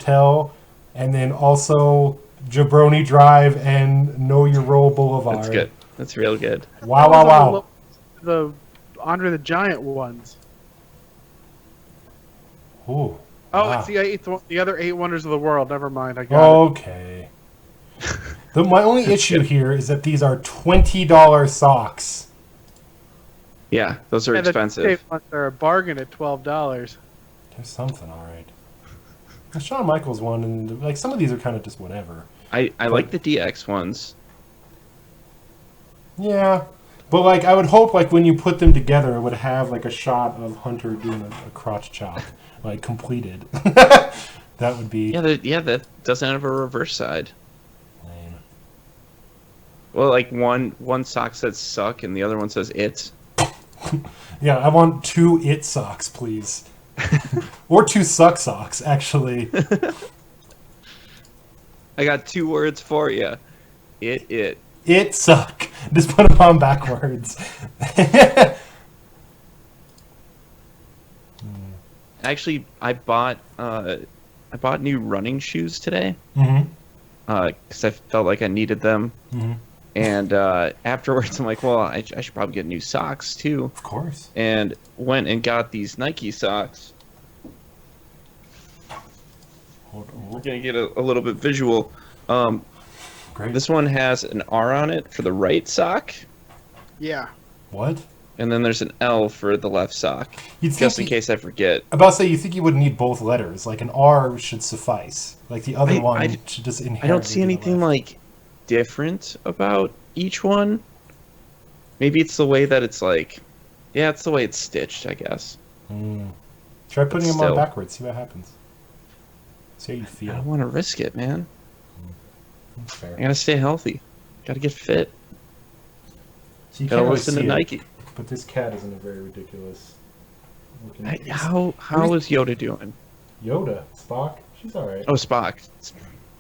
Hotel, and then also Jabroni Drive and Know Your Role Boulevard. That's good. That's real good. Wow. The Andre the Giant ones. Ooh. Oh, Wow. it's the other 8 Wonders of the World. Never mind. I got it. Okay. My only issue here is that these are $20 socks. Yeah, those are expensive. The ones are a bargain at $12. There's something, all right. The Shawn Michaels one, and like some of these are kind of just whatever. I like the DX ones. Yeah, but like I would hope like when you put them together, it would have like a shot of Hunter doing a crotch chop, like completed. That would be. Yeah, that doesn't have a reverse side. Lame. Well, like one sock says suck and the other one says it. Yeah, I want 2 it socks, please. Or 2 suck socks, actually. I got 2 words for you. It. It suck. Just put them on backwards. Actually, I bought new running shoes today. Mm-hmm. Because I felt like I needed them. Mm-hmm. And afterwards, I'm like, well, I should probably get new socks too. Of course. And went and got these Nike socks. We're gonna get a little bit visual. Great. This one has an R on it for the right sock, Yeah. What? and then there's an L for the left sock, just in case I forget. I'm about to say, you think you would need both letters. Like an R should suffice. Like the other one should just inherently. I don't see be the anything left. like different about each one. Maybe it's the way that it's like, yeah, it's the way it's stitched, I guess. Try putting them on still. backwards. See what happens. See how you I feel. don't want to risk it, man. That's fair. I gotta stay healthy. Gotta get fit. So you Gotta can't really listen to see it, Nike. but this cat is in a very ridiculous looking. How is Yoda doing? Yoda? Spock? She's alright. Oh, Spock.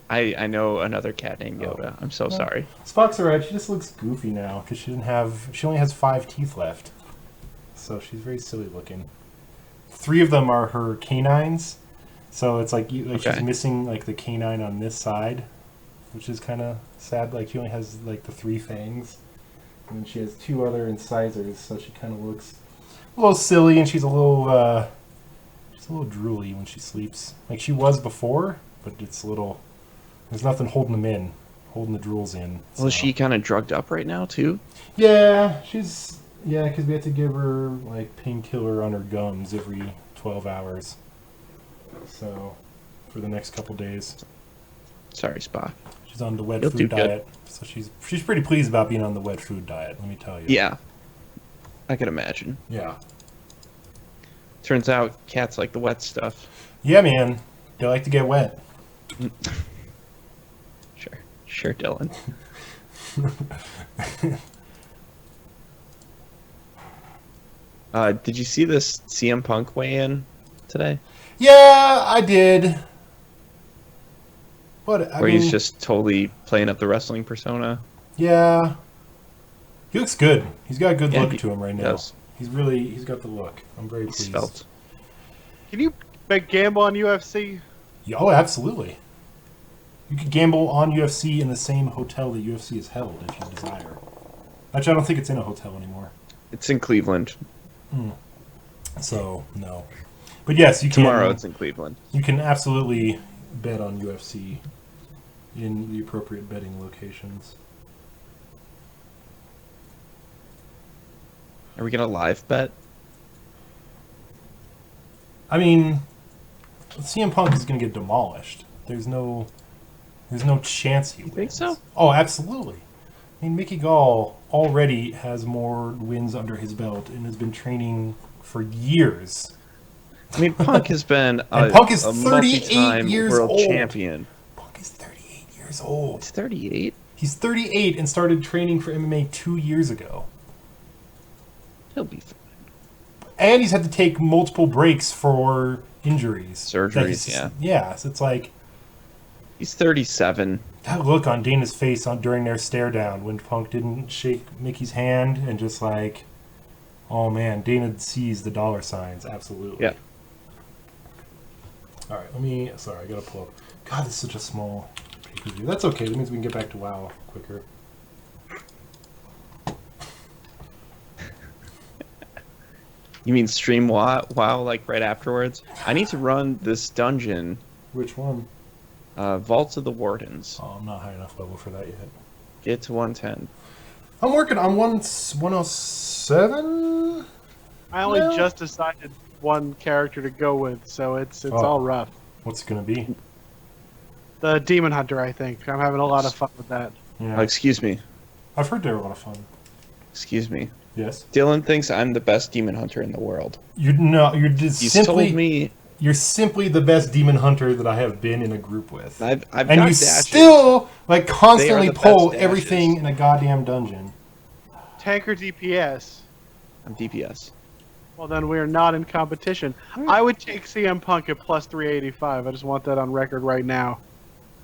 I know another cat named Yoda. I'm so sorry. Spock's alright. She just looks goofy now because she only has 5 teeth left. So she's very silly looking. 3 of them are her canines. So it's like, she's missing like the canine on this side, which is kind of sad. Like she only has like the 3 fangs. And then she has 2 other incisors, so she kind of looks a little silly, and she's a little drooly when she sleeps. Like she was before, but it's a little. There's nothing holding them in, holding the drools in. Well, is she kind of drugged up right now too? Yeah, because we have to give her like painkiller on her gums every 12 hours. So, for the next couple days. Sorry, Spock. She's on the wet You'll do food good. diet, so she's pretty pleased about being on the wet food diet. Let me tell you. Yeah, I can imagine. Yeah. Turns out cats like the wet stuff. Yeah, man. They like to get wet. Sure, Dylan. Did you see this CM Punk weigh-in today? Yeah, I did. But I Where mean, he's just totally playing up the wrestling persona. yeah, he looks good. He's got a good Yeah, look he to him right now. does. He's got the look. I'm very He's pleased. svelte. Can you bet gamble on UFC? Yeah, oh, absolutely. You could gamble on UFC in the same hotel that UFC is held if you desire. Actually, I don't think it's in a hotel anymore. It's in Cleveland. So no. But yes, you Tomorrow can. it's in Cleveland. You can absolutely bet on UFC in the appropriate betting locations. Are we gonna live bet? I mean, CM Punk is going to get demolished. There's no chance he wins. You think so? Oh, absolutely. I mean, Mickey Gall already has more wins under his belt and has been training for years. I mean, Punk has been Punk is a 38 multi-time years world old. champion. Punk is 38 years old. He's 38? He's 38 and started training for MMA 2 years ago. He'll be fine. And he's had to take multiple breaks for injuries. Surgeries, yeah. Yeah, so it's like He's 37. that look on Dana's face during their stare down when Punk didn't shake Mickey's hand and just like, oh man, Dana sees the dollar signs, absolutely. Yeah. All right, sorry, I gotta pull up. God, this is such a small pay-per-view. That's okay. That means we can get back to WoW quicker. You mean stream WoW like right afterwards? I need to run this dungeon. Which one? Vaults of the Wardens. Oh, I'm not high enough level for that yet. Get to 110. I'm working on 107. I only just decided one character to go with, so it's all rough. What's it gonna be? The Demon Hunter, I think. I'm having a lot of fun with that. Yeah. Excuse me. I've heard they're a lot of fun. Excuse me. Yes. Dylan thinks I'm the best demon hunter in the world. You're just He's simply told me you're simply the best demon hunter that I have been in a group with. I've and got you dashes. still like constantly They are the pull best everything dashes. in a goddamn dungeon. Tank or DPS? I'm DPS. Well, then we are not in competition. I would take CM Punk at plus 385. I just want that on record right now.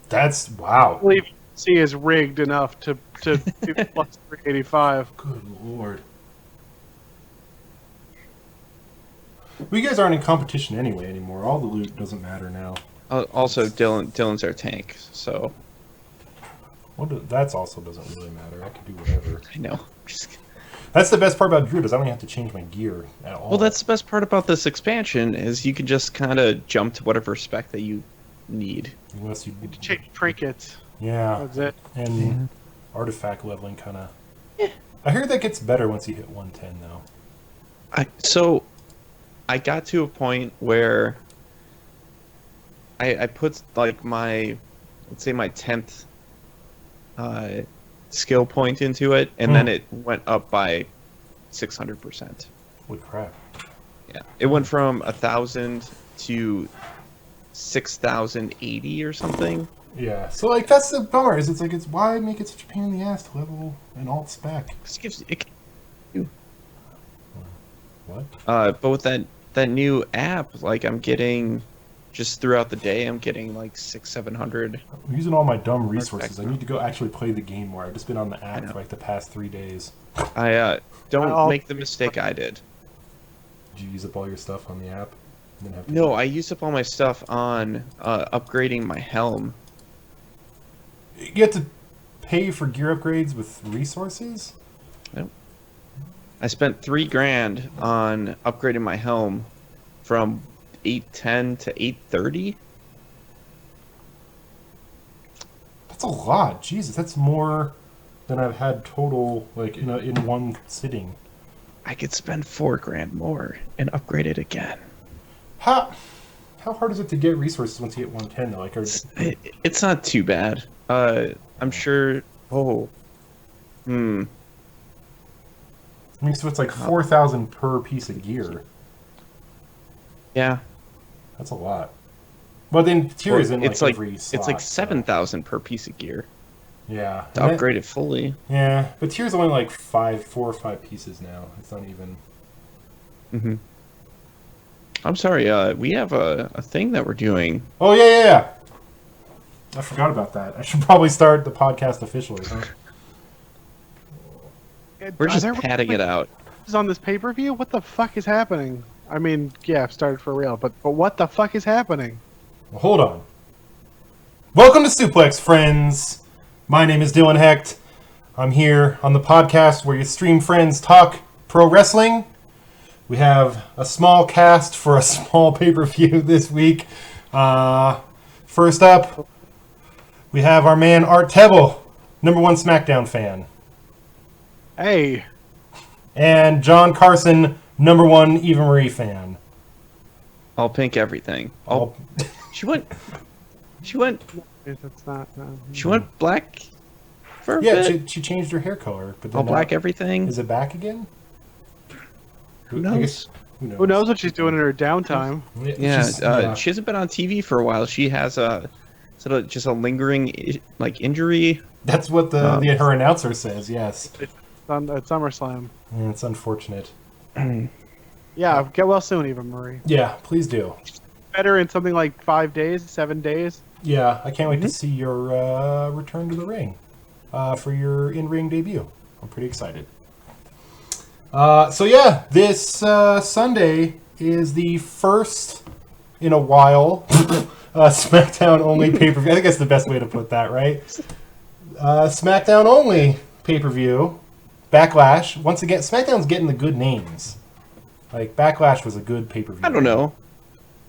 That's wow. I believe C is rigged enough to do plus 385. Good lord. Well, you guys aren't in competition anyway anymore. All the loot doesn't matter now. Also, Dylan's our tank, so That also doesn't really matter. I can do whatever. I know. That's the best part about Druid is I don't have to change my gear at all. Well, that's the best part about this expansion is you can just kind of jump to whatever spec that you need. Unless you Change trinkets. Yeah. That's it. And artifact leveling kind of. Yeah. I heard that gets better once you hit 110 though. I got to a point where I put like let's say my 10th skill point into it, and then it went up by 600%. Holy crap. Yeah, it went from 1,000 to 6,080 or something. Yeah, so like that's the bummer. Is it's why make it such a pain in the ass to level an alt spec? What? But with that new app, like I'm getting just throughout the day, I'm getting like 600-700. I'm using all my dumb resources. I need to go actually play the game more. I've just been on the app for like the past 3 days. Don't make the mistake I did. Did you use up all your stuff on the app? No, I used up all my stuff on upgrading my helm. You have to pay for gear upgrades with resources? Nope. I spent $3,000 on upgrading my helm from 810 to 830. That's a lot. Jesus, that's more than I've had total, like in one sitting. I could spend $4,000 more and upgrade it again. How hard is it to get resources once you hit 110 though? Like, it's not too bad. I'm sure. Oh. I mean, so it's like 4,000 per piece of gear. Yeah. That's a lot. But then tier isn't it's like every slot. It's like 7,000 per piece of gear. Yeah. To upgrade it fully. Yeah, but tier's only like 4 or 5 pieces now. It's not even. Mm-hmm. I'm sorry. We have a thing that we're doing. Oh yeah. I forgot about that. I should probably start the podcast officially, huh? We're just padding it out. Is on this pay-per-view? What the fuck is happening? I mean, yeah, I've started for real, but what the fuck is happening? Well, hold on. Welcome to Suplexfriends. My name is Dylan Hecht. I'm here on the podcast where your stream friends talk pro wrestling. We have a small cast for a small pay-per-view this week. First up, we have our man Art Tebble, #1 Smackdown fan. Hey. And John Carson, #1 Eva Marie fan. All pink everything. She went. That's not. She went black. For a yeah, bit. she changed her hair color, but then All black everything. Is it back again? Who knows? Who knows what she's doing in her downtime? Yeah, she hasn't been on TV for a while. She has just a lingering injury. That's what her announcer says. Yes. At SummerSlam. Yeah, it's unfortunate. Yeah, get well soon, Eva Marie. Yeah, please do. Better in something like 5 days, 7 days. Yeah, I can't wait to see your return to the ring for your in-ring debut. I'm pretty excited. So yeah, this Sunday is the first in a while. SmackDown only pay-per-view. I think that's the best way to put that, right? SmackDown only pay-per-view. Backlash. Once again, SmackDown's getting the good names. Like, Backlash was a good pay-per-view. I don't know.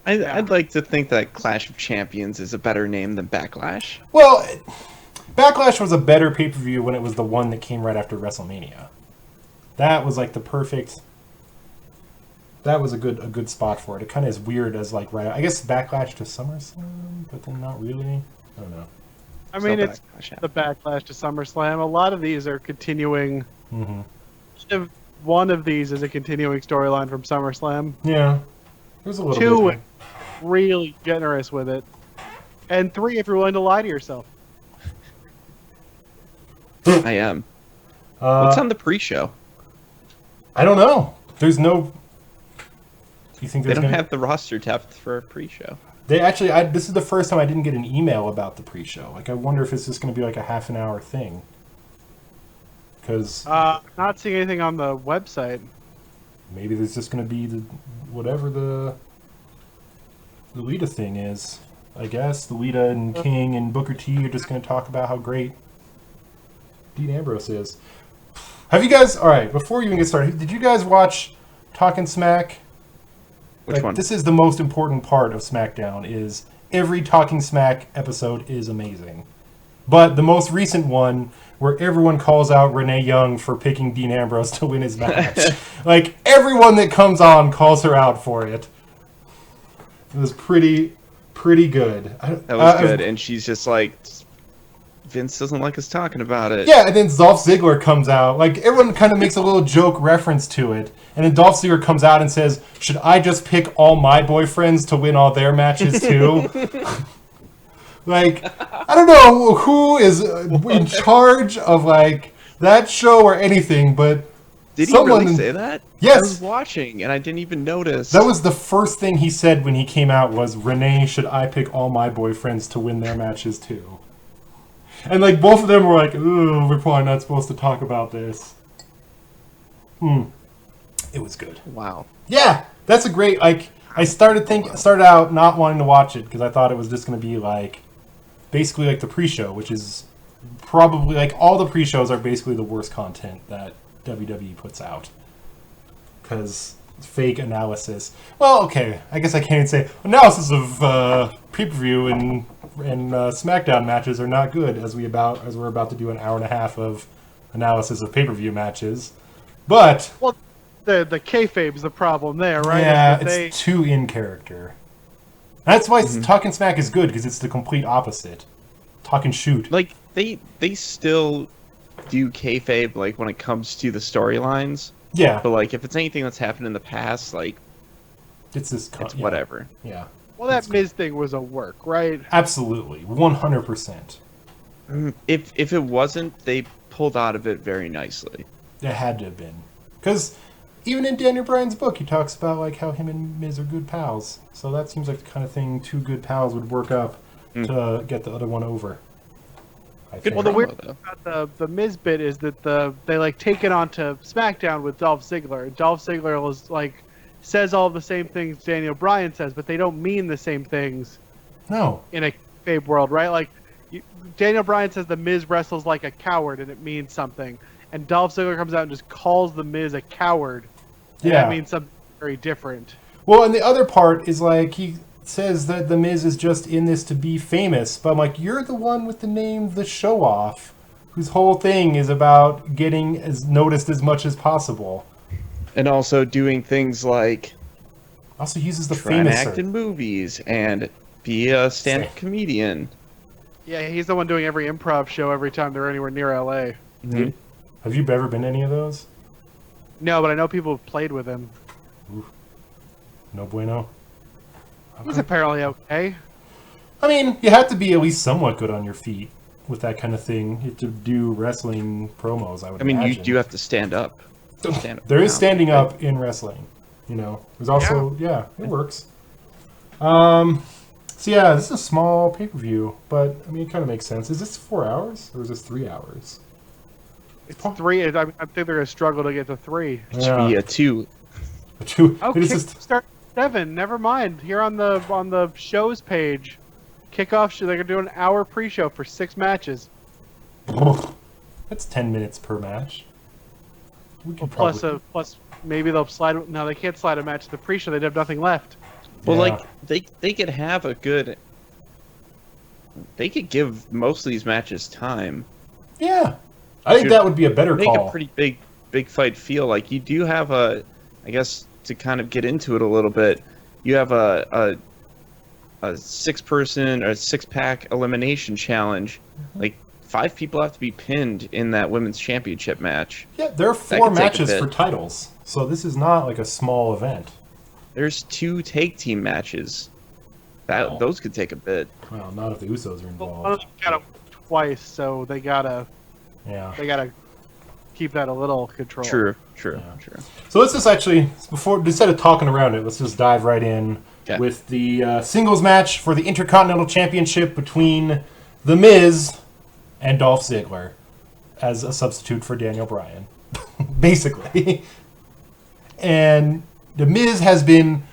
I'd like to think that Clash of Champions is a better name than Backlash. Well, Backlash was a better pay-per-view when it was the one that came right after WrestleMania. That was like the perfect... That was a good spot for it. It kind of is weird as like right. I guess Backlash to SummerSlam, but then not really. I don't know. I mean, it's the Backlash to SummerSlam. A lot of these are continuing. Mm-hmm. One of these is a continuing storyline from SummerSlam. Yeah, there's a little Two, bit. really generous with it, and 3, if you're willing to lie to yourself. I am. What's on the pre-show? I don't know. There's no. You think they don't have the roster depth for a pre-show? They actually. This is the first time I didn't get an email about the pre-show. Like, I wonder if it's just going to be like a half an hour thing. Because not seeing anything on the website. Maybe there's just going to be whatever the Lita thing is. I guess the Lita and King and Booker T are just going to talk about how great Dean Ambrose is. Have you guys? All right. Before you even get started, did you guys watch Talking Smack? Which one? This is the most important part of SmackDown. Is every Talking Smack episode is amazing, but the most recent one where everyone calls out Renee Young for picking Dean Ambrose to win his match, like everyone that comes on calls her out for it. It was pretty good. That was good, and she's just like, Vince doesn't like us talking about it. Yeah, and then Dolph Ziggler comes out. Like, everyone kind of makes a little joke reference to it. And then Dolph Ziggler comes out and says, should I just pick all my boyfriends to win all their matches too? Like, I don't know who is in charge of, like, that show or anything, but Did he really say that? Yes. I was watching, and I didn't even notice. That was the first thing he said when he came out was, Renee, should I pick all my boyfriends to win their matches too? And, like, both of them were like, ooh, we're probably not supposed to talk about this. It was good. Wow. Yeah, that's a great, like, I started out not wanting to watch it because I thought it was just going to be, like, basically like the pre-show, which is probably, like, all the pre-shows are basically the worst content that WWE puts out. Because fake analysis. Well, okay, I guess I can't even say analysis of pay-per-view and SmackDown matches are not good as we're about to do an hour and a half of analysis of pay-per-view matches. But well, the kayfabe's the problem there, right? Yeah, it's too in character. That's why Talking Smack is good because it's the complete opposite. Talk and shoot. Like they still do kayfabe like when it comes to the storylines. Yeah, but like if it's anything that's happened in the past, like it's whatever. Yeah. Well, that Miz thing was a work, right? Absolutely, 100%. If it wasn't, they pulled out of it very nicely. It had to have been, because even in Daniel Bryan's book, he talks about like how him and Miz are good pals. So that seems like the kind of thing two good pals would work up to get the other one over. Well, the weird thing about the Miz bit is that they like take it onto SmackDown with Dolph Ziggler. Dolph Ziggler is like says all the same things Daniel Bryan says, but they don't mean the same things. No. In a kayfabe world, right? Like Daniel Bryan says the Miz wrestles like a coward, and it means something. And Dolph Ziggler comes out and just calls the Miz a coward. And that means something very different. Well, and the other part is like he says that the Miz is just in this to be famous, but I'm like, you're the one with the name The Show Off, whose whole thing is about getting as noticed as much as possible. And also doing things like also uses the try and famous act in movies and be a stand-up comedian. Yeah, he's the one doing every improv show every time they're anywhere near LA. Mm-hmm. Have you ever been to any of those? No, but I know people have played with him. Ooh. No bueno. Okay. He's apparently okay. I mean, you have to be at least somewhat good on your feet with that kind of thing. You have to do wrestling promos, I would imagine. You do have to stand up. There is standing up in wrestling. You know, there's also, it works. So yeah, this is a small pay-per-view, but I mean, it kind of makes sense. Is this 4 hours or is this 3 hours? It's 3. I think they're going to struggle to get to 3. It should be a 2. A 2. Oh, Kickstarter 7. Never mind. Here on the shows page, kickoff. They're doing an hour pre-show for 6 matches. That's 10 minutes per match. Plus maybe they'll slide. No, they can't slide a match to the pre-show. They'd have nothing left. Well, Yeah. like they could have a good. They could give most of these matches time. Yeah, I think that would be a better make call. A pretty big fight feel. Like you do have I guess to kind of get into it a little bit, you have a 6-person or 6-pack elimination challenge. Like 5 people have to be pinned in that women's championship match. Yeah, there are 4 matches for titles, so this is not like a small event. There's 2 tag team matches. Those could take a bit. Well, not if the Usos are Well, involved. got them twice, so they gotta keep that a little control. True. So let's just actually, instead of talking around it, let's just dive right in with the singles match for the Intercontinental Championship between The Miz and Dolph Ziggler as a substitute for Daniel Bryan, basically. And The Miz has been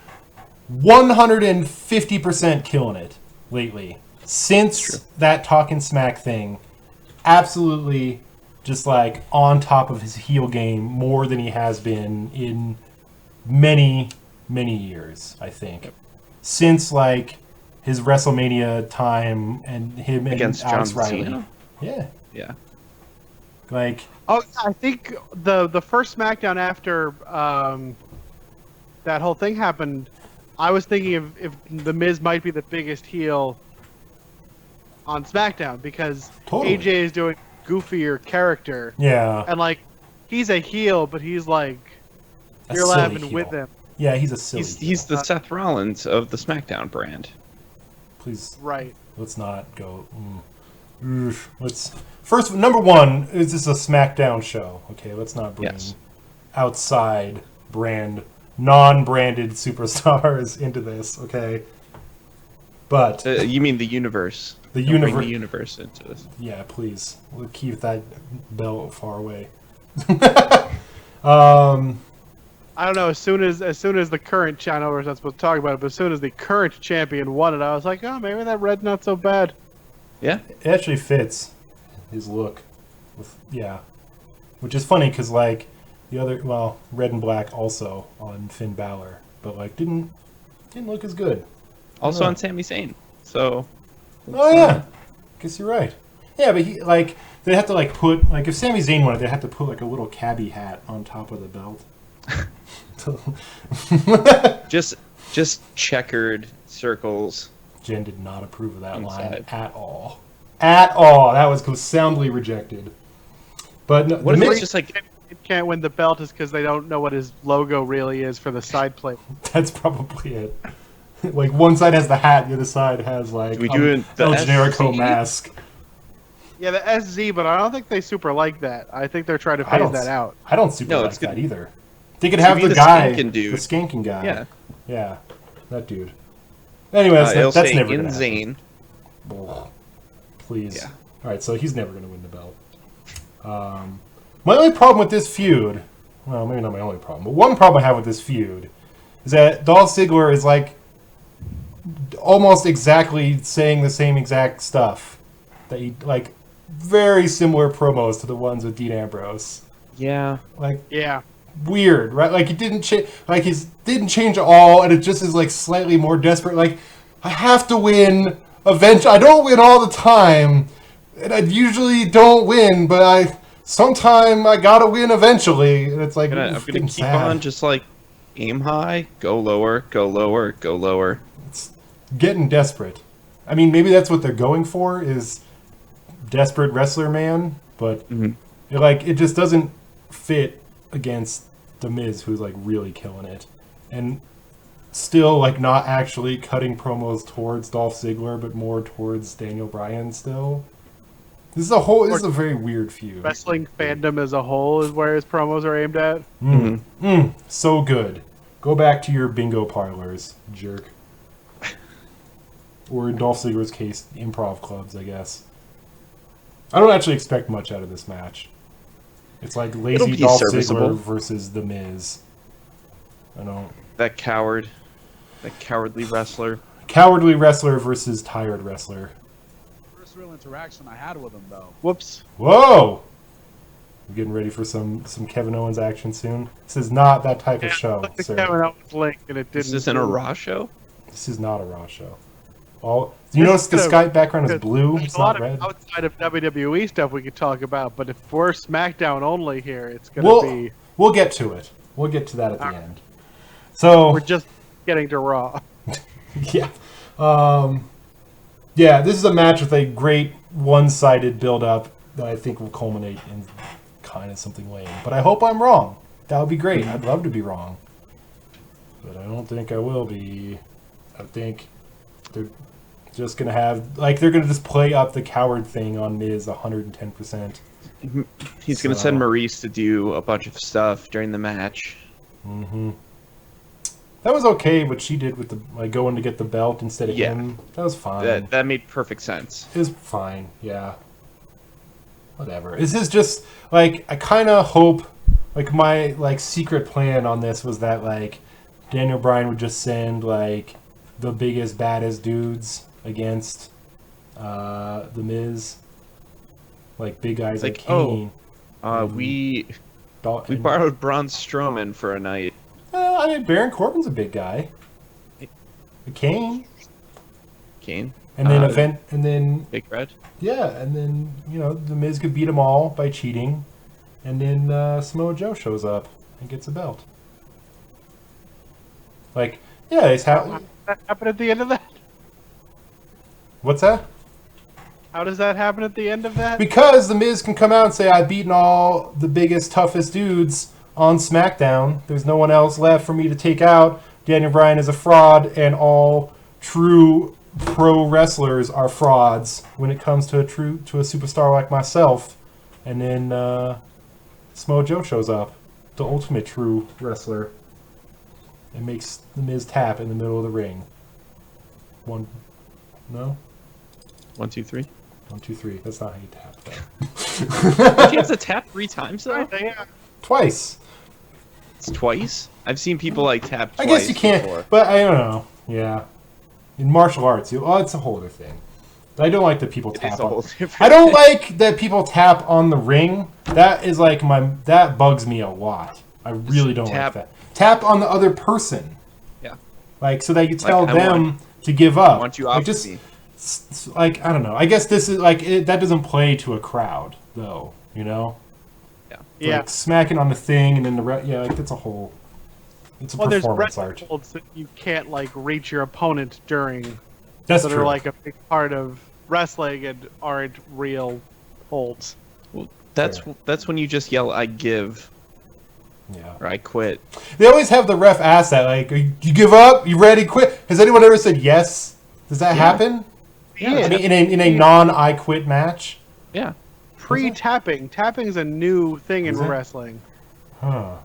150% killing it lately. Since that Talkin' Smack thing, absolutely just like on top of his heel game more than he has been in many, many years, I think. Since like his WrestleMania time and him against and Alex John Riley. Cena? Yeah. Like, I think the first SmackDown after that whole thing happened, I was thinking if The Miz might be the biggest heel on SmackDown because AJ is doing goofier character. Yeah. And like he's a heel, but he's like you're laughing with him. Yeah, he's a silly He's the Seth Rollins of the SmackDown brand. Please. Right. Let's not go. Let's first. Number one is this a SmackDown show? Okay, let's not bring outside brand, non-branded superstars into this. Okay, but you mean the universe? The universe into this. Yeah, please. We'll keep that belt far away. I don't know. As soon as the current channel, we're not supposed to talk about it, but as soon as the current champion won it, I was like, oh, maybe that red's not so bad. Yeah, it actually fits his look. Which is funny because like the other, red and black also on Finn Balor, but like didn't look as good. Also on Sami Zayn. So. Oh yeah, guess you're right. Yeah, but they have to like put like if Sami Zayn won it, they have to put like a little cabbie hat on top of the belt. just checkered circles. Jen did not approve of that line at all. At all. That was soundly rejected. But no, what if it's just like it can't win the belt is because they don't know what his logo really is for the side plate. That's probably it. Like one side has the hat, the other side has like El Generico mask. Yeah, the SZ, but I don't think they super like that. I think they're trying to phase that out. I don't super like that either. They could have the guy, the skanking guy. Yeah, that dude. Anyways, that's never going to happen. Oh, please. Yeah. All right, so he's never going to win the belt. My only problem with this feud, well, maybe not my only problem, but one problem I have with this feud is that Dolph Ziggler is like almost exactly saying the same exact stuff that he like very similar promos to the ones with Dean Ambrose. Yeah. Weird, right? Like he didn't change at all, and it just is like slightly more desperate. Like I have to win eventually. I don't win all the time, and I usually don't win, but sometime I gotta win eventually. And it's like I'm gonna keep on just like aim high, go lower, go lower, go lower. It's getting desperate. I mean, maybe that's what they're going for is desperate wrestler man, but it just doesn't fit against The Miz, who's like really killing it, and still like not actually cutting promos towards Dolph Ziggler, but more towards Daniel Bryan. Still, this is a very weird feud. Wrestling fandom as a whole is where his promos are aimed at. So good. Go back to your bingo parlors, jerk. Or in Dolph Ziggler's case, improv clubs, I guess. I don't actually expect much out of this match. It's like lazy Dolph Ziggler versus The Miz. I don't. That coward. The cowardly wrestler. Cowardly wrestler versus tired wrestler. First real interaction I had with him, though. Whoops. Whoa! We're getting ready for some Kevin Owens action soon. This is not that type of show, Look at sir. Kevin Owens link and it didn't. This isn't a Raw show? This is not a Raw show. Do you notice the Skype background is blue? There's It's a lot not red. of outside of WWE stuff we could talk about, but if we're SmackDown only here, it's gonna be. We'll get to it. We'll get to that at the end. So We're just getting to Raw. yeah, yeah. This is a match with a great one-sided build-up that I think will culminate in kind of something lame. But I hope I'm wrong. That would be great. I'd love to be wrong, but I don't think I will be. I think they're just gonna have they're gonna just play up the coward thing on Miz 110%. He's gonna send Maurice to do a bunch of stuff during the match. Mm-hmm. That was okay. What she did with the going to get the belt instead of him. That was fine. That made perfect sense. It was fine. Yeah. Whatever. This is just I kind of hope my secret plan on this was that Daniel Bryan would just send the biggest baddest dudes against the Miz, big guys like Kane. We borrowed Braun Strowman for a night. I mean, Baron Corbin's a big guy. Kane. And then Big Red. Yeah, and then the Miz could beat them all by cheating, and then Samoa Joe shows up and gets a belt. It's how That happen at the end of that? What's that? How does that happen at the end of that? Because the Miz can come out and say, I've beaten all the biggest, toughest dudes on SmackDown. There's no one else left for me to take out. Daniel Bryan is a fraud, and all true pro wrestlers are frauds when it comes to a superstar like myself. And then Samoa Joe shows up, the ultimate true wrestler, and makes the Miz tap in the middle of the ring. No? 1, 2, 3. 1, 2, 3. That's not how you tap, though. Did you have to tap 3 times, though? Twice. It's twice? I've seen people tap twice. I guess you can't, before. but I don't know. Yeah. In martial arts, it's a whole other thing. I don't like that people tap on. I don't like that people tap on the ring. That is that bugs me a lot. I really don't like that. Tap on the other person. Yeah. So that you tell them to give up. I want you off me. I don't know. I guess this is that doesn't play to a crowd though. Yeah. Smacking on the thing and then that's a whole. It's a performance art. There's holds that you can't reach your opponent during. That's that true. are a big part of wrestling and aren't real holds. Well, that's when you just yell, "I give." Yeah. Or I quit. They always have the ref ask that, you give up? You ready? Quit? Has anyone ever said yes? Does that happen? Yeah. I mean, in a non-I quit match? Yeah. Pre-tapping. Tapping is a new thing in wrestling. Huh.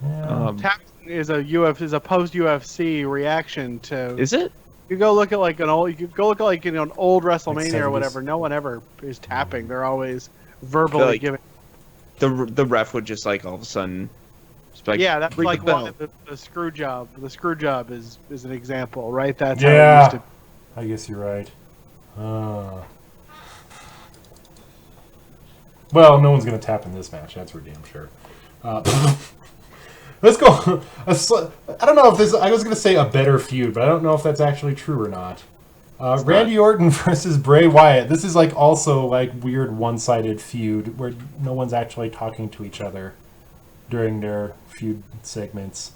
Yeah. Tapping is a post-UFC reaction to. Is it? You go look at an old. You go look at an old WrestleMania or 70s. whatever. No one ever is tapping. They're always verbally giving. The ref would just all of a sudden. Yeah, that's ring the bell. the screw job. The screw job is an example, right? That's Yeah. how it used to. I guess you're right. Well, no one's going to tap in this match. That's for damn sure. Let's go. I don't know if this. I was going to say a better feud, but I don't know if that's actually true or not. Randy Orton versus Bray Wyatt. This is also weird one-sided feud where no one's actually talking to each other during their feud segments.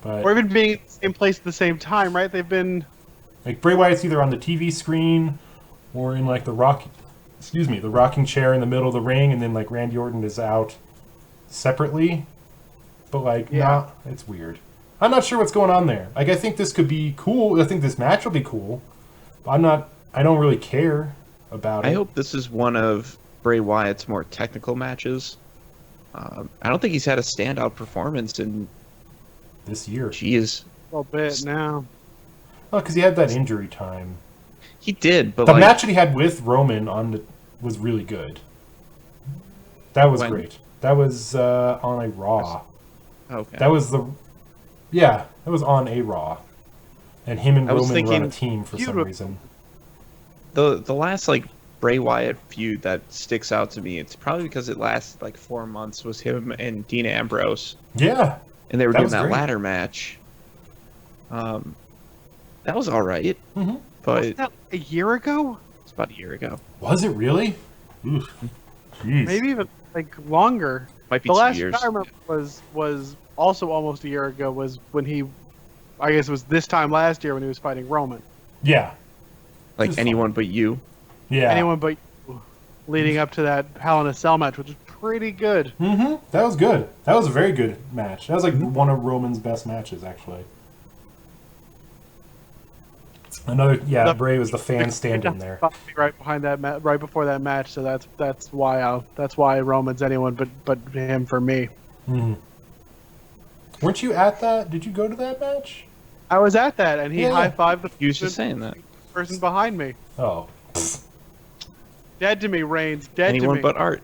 But Or even being in the same place at the same time, right? They've been Bray Wyatt's either on the TV screen or in the rocking chair in the middle of the ring, and then Randy Orton is out separately. But not. It's weird. I'm not sure what's going on there. I think this could be cool. I think this match will be cool. But I don't really care about it. I hope this is one of Bray Wyatt's more technical matches. I don't think he's had a standout performance in this year. Jeez. a little bit now. Oh, because he had that injury time. He did, but the match that he had with Roman was really good. That was great. That was on a Raw. Okay. That was the Yeah, it was on a Raw. And him and I was Roman were on a thinking team for some reason. The last like Bray Wyatt feud that sticks out to me, it's probably because it lasted like 4 months, was him and Dean Ambrose. Yeah. And they were doing that great. ladder match. That was all right. Mm-hmm. But was that a year ago? it's about a year ago. Was it really? Oof. Jeez. Maybe even like longer. Might be The 2 last years. I remember was also almost a year ago. Was when he, I guess it was this time last year when he was fighting Roman. Yeah. Like Just anyone but you. Yeah. Anyone but you, leading up to that Hell in a Cell match, which was pretty good. Mm-hmm. That was good. That was a very good match. That was like one of Roman's best matches, actually. Another, yeah, Bray was the fan standing there. Right behind that, right before that match. So that's why Roman's anyone but him for me. Mm-hmm. Weren't you at that? Did you go to that match? I was at that, and he Yeah. high-fived the He was just saying that. person behind me. Oh. Dead to me, Reigns. Dead to Anyone me. but Art.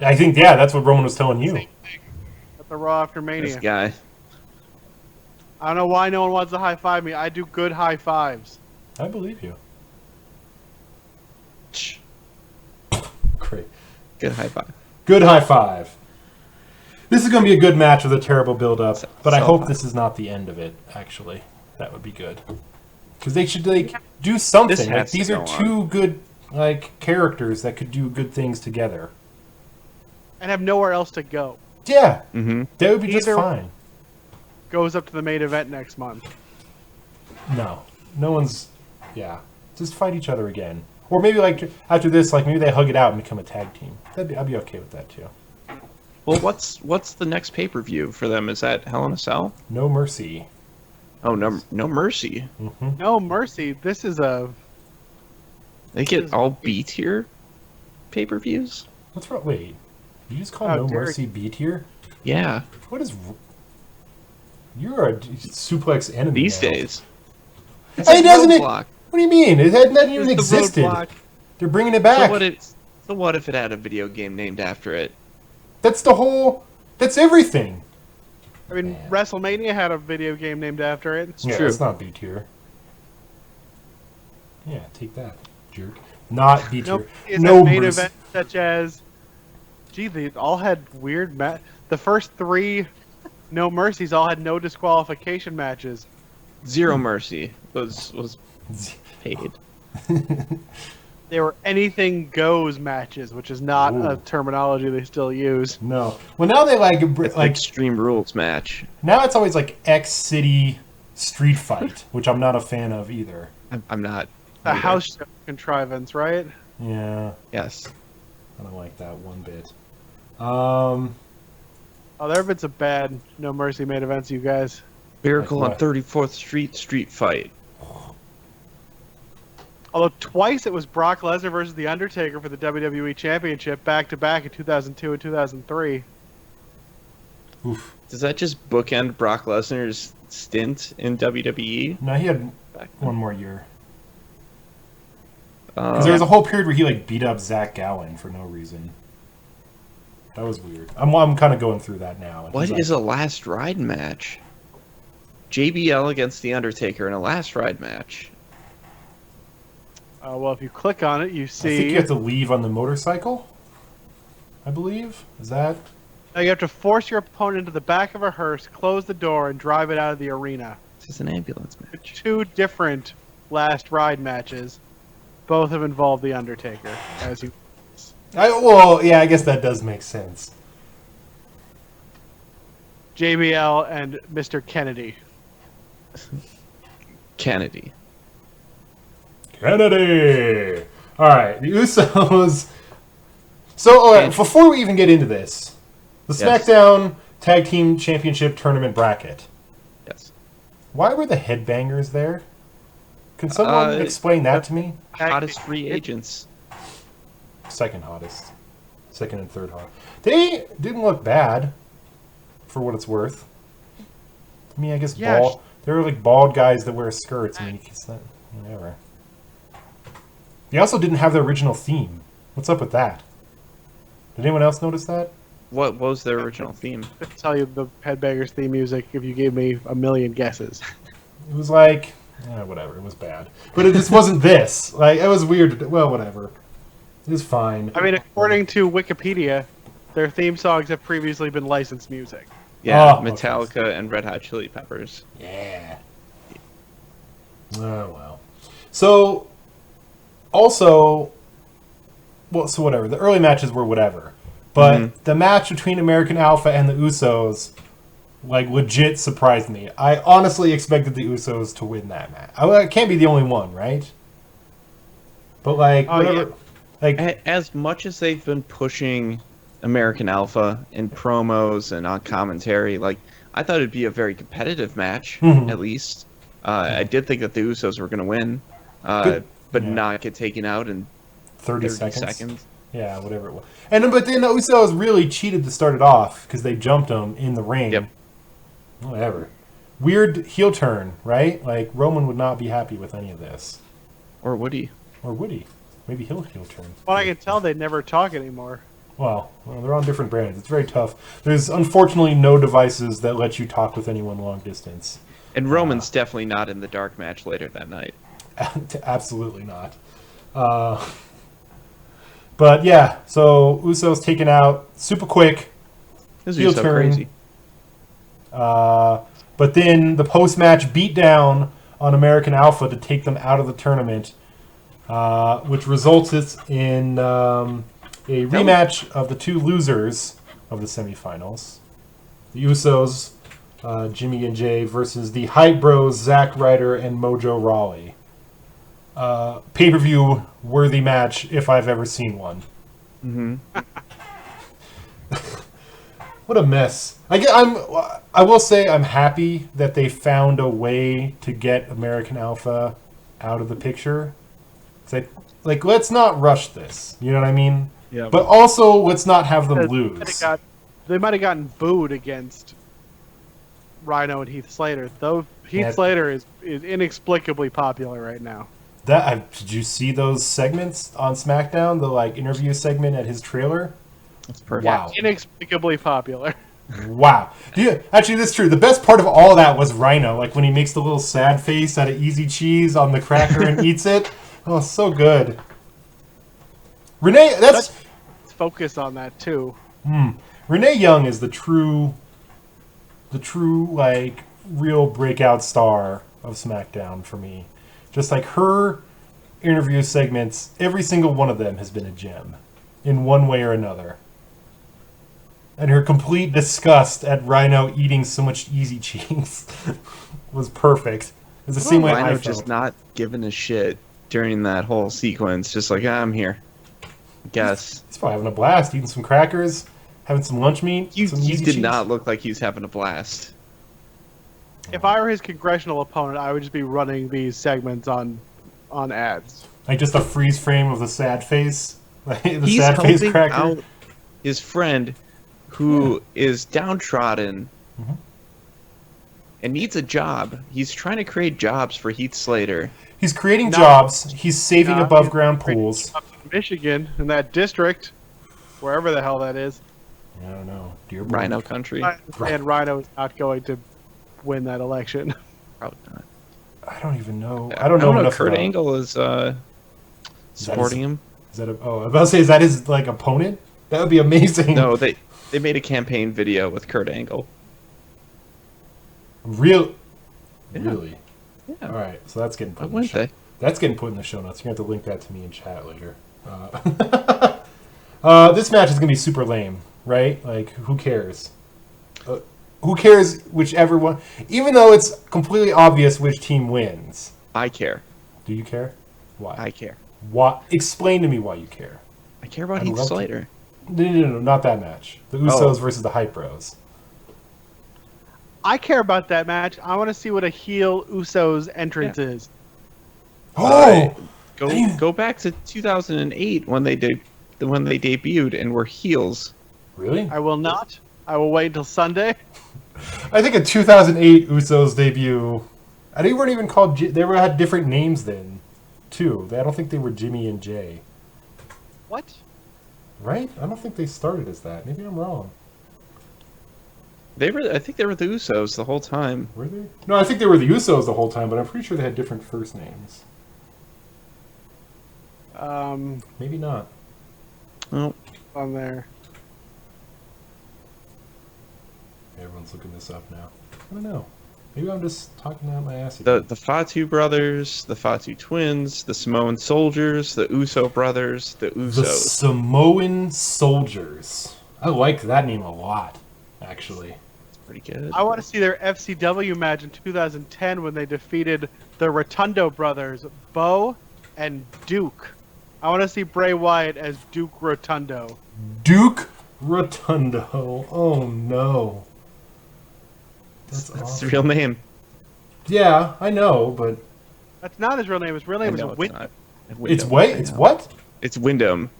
I think, yeah, that's what Roman was telling you. At the Raw after This Mania. guy. I don't know why no one wants to high-five me. I do good high fives. I believe you. Great. Good high five. Good high five. This is going to be a good match with a terrible build-up, but I hope this is not the end of it, actually. That would be good. Because they should like do something. This Like, has to these are go two good like characters that could do good things together. And have nowhere else to go. Yeah. Mm-hmm. That would be just Either- fine. Goes up to the main event next month. No. No one's... Yeah. Just fight each other again. Or maybe, like, after this, like, maybe they hug it out and become a tag team. I'd be okay with that, too. Well, what's the next pay-per-view for them? Is that Hell in a Cell? No Mercy. Oh, no Mercy. Mm-hmm. No mercy. This is a... They get all B-tier pay-per-views? What's wrong? Wait. You just call How No dare Mercy B tier? Yeah, What is... You're a suplex enemy these now. days. Hey, doesn't it? Roadblock. What do you mean? It had not even It's the existed. Roadblock. They're bringing it back. So what if it had a video game named after it? That's the whole... That's everything. I mean, Man. WrestleMania had a video game named after it. It's Yeah, true. it's not B tier. Yeah, take that, jerk. Not B tier. Nope. Is No that main Mercy. event such as... Gee, they all had weird... The first 3 No Mercies all had no disqualification matches. Zero Mercy was paid. They were anything goes matches, which is not Ooh. a terminology they still use. No. Well, now they like It's like Extreme Rules match. now it's always like X City Street Fight, which I'm not a fan of either. I'm not. A either. house show contrivance, right? Yeah, Yes. I don't like that one bit. Oh, there have been some bad No Mercy main events, you guys. Miracle Like on 34th Street fight. Although twice it was Brock Lesnar versus The Undertaker for the WWE Championship back-to-back in 2002 and 2003. Oof. Does that just bookend Brock Lesnar's stint in WWE? No, he had Back one more year. Because there was then? a whole period where he like beat up Zach Gowen for no reason. That was weird. I'm kind of going through that now. What is a last ride match? JBL against The Undertaker in a last ride match. Well, if you click on it, you I think see... you have to leave on the motorcycle. I believe. Is that? Now you have to force your opponent into the back of a hearse, close the door, and drive it out of the arena. This is an ambulance match. 2 different last ride matches. Both have involved The Undertaker, as you... Well, yeah, I guess that does make sense. JBL and Mr. Kennedy. Kennedy. Kennedy! Alright, the Usos. So, before we even get into this, the Yes. SmackDown Tag Team Championship Tournament bracket. Yes. Why were the headbangers there? Can someone explain that to me? Hottest free agents. Second hottest. Second and third hottest. They didn't look bad, for what it's worth. I mean, I guess Yeah, bald. They were like bald guys that wear skirts. I mean, it's not, whatever. They also didn't have the original theme. What's up with that? Did anyone else notice that? What was their original theme? I could tell you the Headbangers theme music if you gave me a million guesses. It was like, whatever. It was bad, but it just wasn't this. Like it was weird. Well, whatever. It was fine. I mean, according to Wikipedia, their theme songs have previously been licensed music. Yeah, Oh, Metallica okay. and Red Hot Chili Peppers. Yeah. Oh well. So, also, well, so whatever. The early matches were whatever, but the match between American Alpha and the Usos, like, legit surprised me. I honestly expected the Usos to win that match. I can't be the only one, right? But like, whatever. Yeah. Like, As much as they've been pushing American Alpha in promos and on commentary, like, I thought it'd be a very competitive match, at least. I did think that the Usos were going to win, but not get taken out in 30 seconds. Yeah, whatever it was. But then the Usos really cheated to start it off because they jumped them in the ring. Yep. Whatever. Weird heel turn, right? Like, Roman would not be happy with any of this. Or would he? Or would he? Maybe he'll heel turn. Well, I can tell they never talk anymore. Well, they're on different brands. It's very tough. There's unfortunately no devices that let you talk with anyone long distance. And Roman's definitely not in the dark match later that night. Absolutely not. But yeah, so Usos taken out super quick. This Heel is so turn. crazy. But then the post-match beatdown on American Alpha to take them out of the tournament, which resulted in a rematch of the two losers of the semifinals. The Usos, Jimmy and Jay, versus the Hype Bros, Zack Ryder and Mojo Rawley. Pay-per-view worthy match if I've ever seen one. What a mess. I will say I'm happy that they found a way to get American Alpha out of the picture. It's like, let's not rush this. You know what I mean? Yeah. But also, let's not have them lose. They might have gotten booed against Rhino and Heath Slater, though Heath Slater is inexplicably popular right now. Did you see those segments on SmackDown? The interview segment at his trailer? That's perfect. Wow. Inexplicably popular. Wow. Actually, that's true. The best part of all that was Rhino, like when he makes the little sad face out of easy cheese on the cracker and eats it. Oh, so good. Renee, Let's focus on that too. Renee Young is the true, real breakout star of SmackDown for me. Just like her interview segments, every single one of them has been a gem in one way or another. And her complete disgust at Rhino eating so much easy cheese was perfect. It was the same way I Rhino felt. just not giving a shit during that whole sequence. Just like, I'm here. I guess. He's probably having a blast, eating some crackers, having some lunch meat, some He easy did cheese. not look like he was having a blast. If I were his congressional opponent, I would just be running these segments on ads. Like just a freeze frame of the sad face. The He's sad face helping cracker. out his friend who is downtrodden and needs a job. He's trying to create jobs for Heath Slater. He's creating jobs. He's saving above ground he's pools. up in Michigan, in that district, wherever the hell that is. I don't know. Dearborn. Rhino country. And Rhino is not going to win that election. Probably not. I don't even know. I don't know enough Kurt about Angle is supporting him. Is that I was about to say, is that his opponent? That would be amazing. No, they made a campaign video with Kurt Angle. Really? Yeah. All right, so that's getting put. That's getting put in the show notes. You're gonna have to link that to me in chat later. This match is gonna be super lame, right? Like, who cares? Who cares whichever one? Even though it's completely obvious which team wins. I care. Do you care? Why? I care. Why? Explain to me why you care. I care about I'd Heath love to. Slater. No, not that match. The Usos versus the Hype Bros. I care about that match. I want to see what a heel Usos entrance is. Oh! Go back to 2008 when they debuted and were heels. Really? I will not. I will wait until Sunday. I think a 2008 Usos debut. They weren't even called. They had different names then, too. I don't think they were Jimmy and Jay. What? Right? I don't think they started as that. Maybe I'm wrong. I think they were the Usos the whole time. Were they? No, I think they were the Usos the whole time, but I'm pretty sure they had different first names. Maybe not. Oh, on there. Everyone's looking this up now. I don't know. Maybe I'm just talking out my ass the again. Fatu brothers, the Fatu twins, the Samoan soldiers, the Uso brothers, the Usos. The Samoan soldiers. I like that name a lot, actually. It's pretty good. I want to see their FCW match in 2010 when they defeated the Rotundo brothers, Bo and Duke. I want to see Bray Wyatt as Duke Rotundo. Duke Rotundo. Oh no. That's the real name. Yeah, I know, but That's not his real name. His real name is Wyndham. it's what? It's what? It's Wyndham.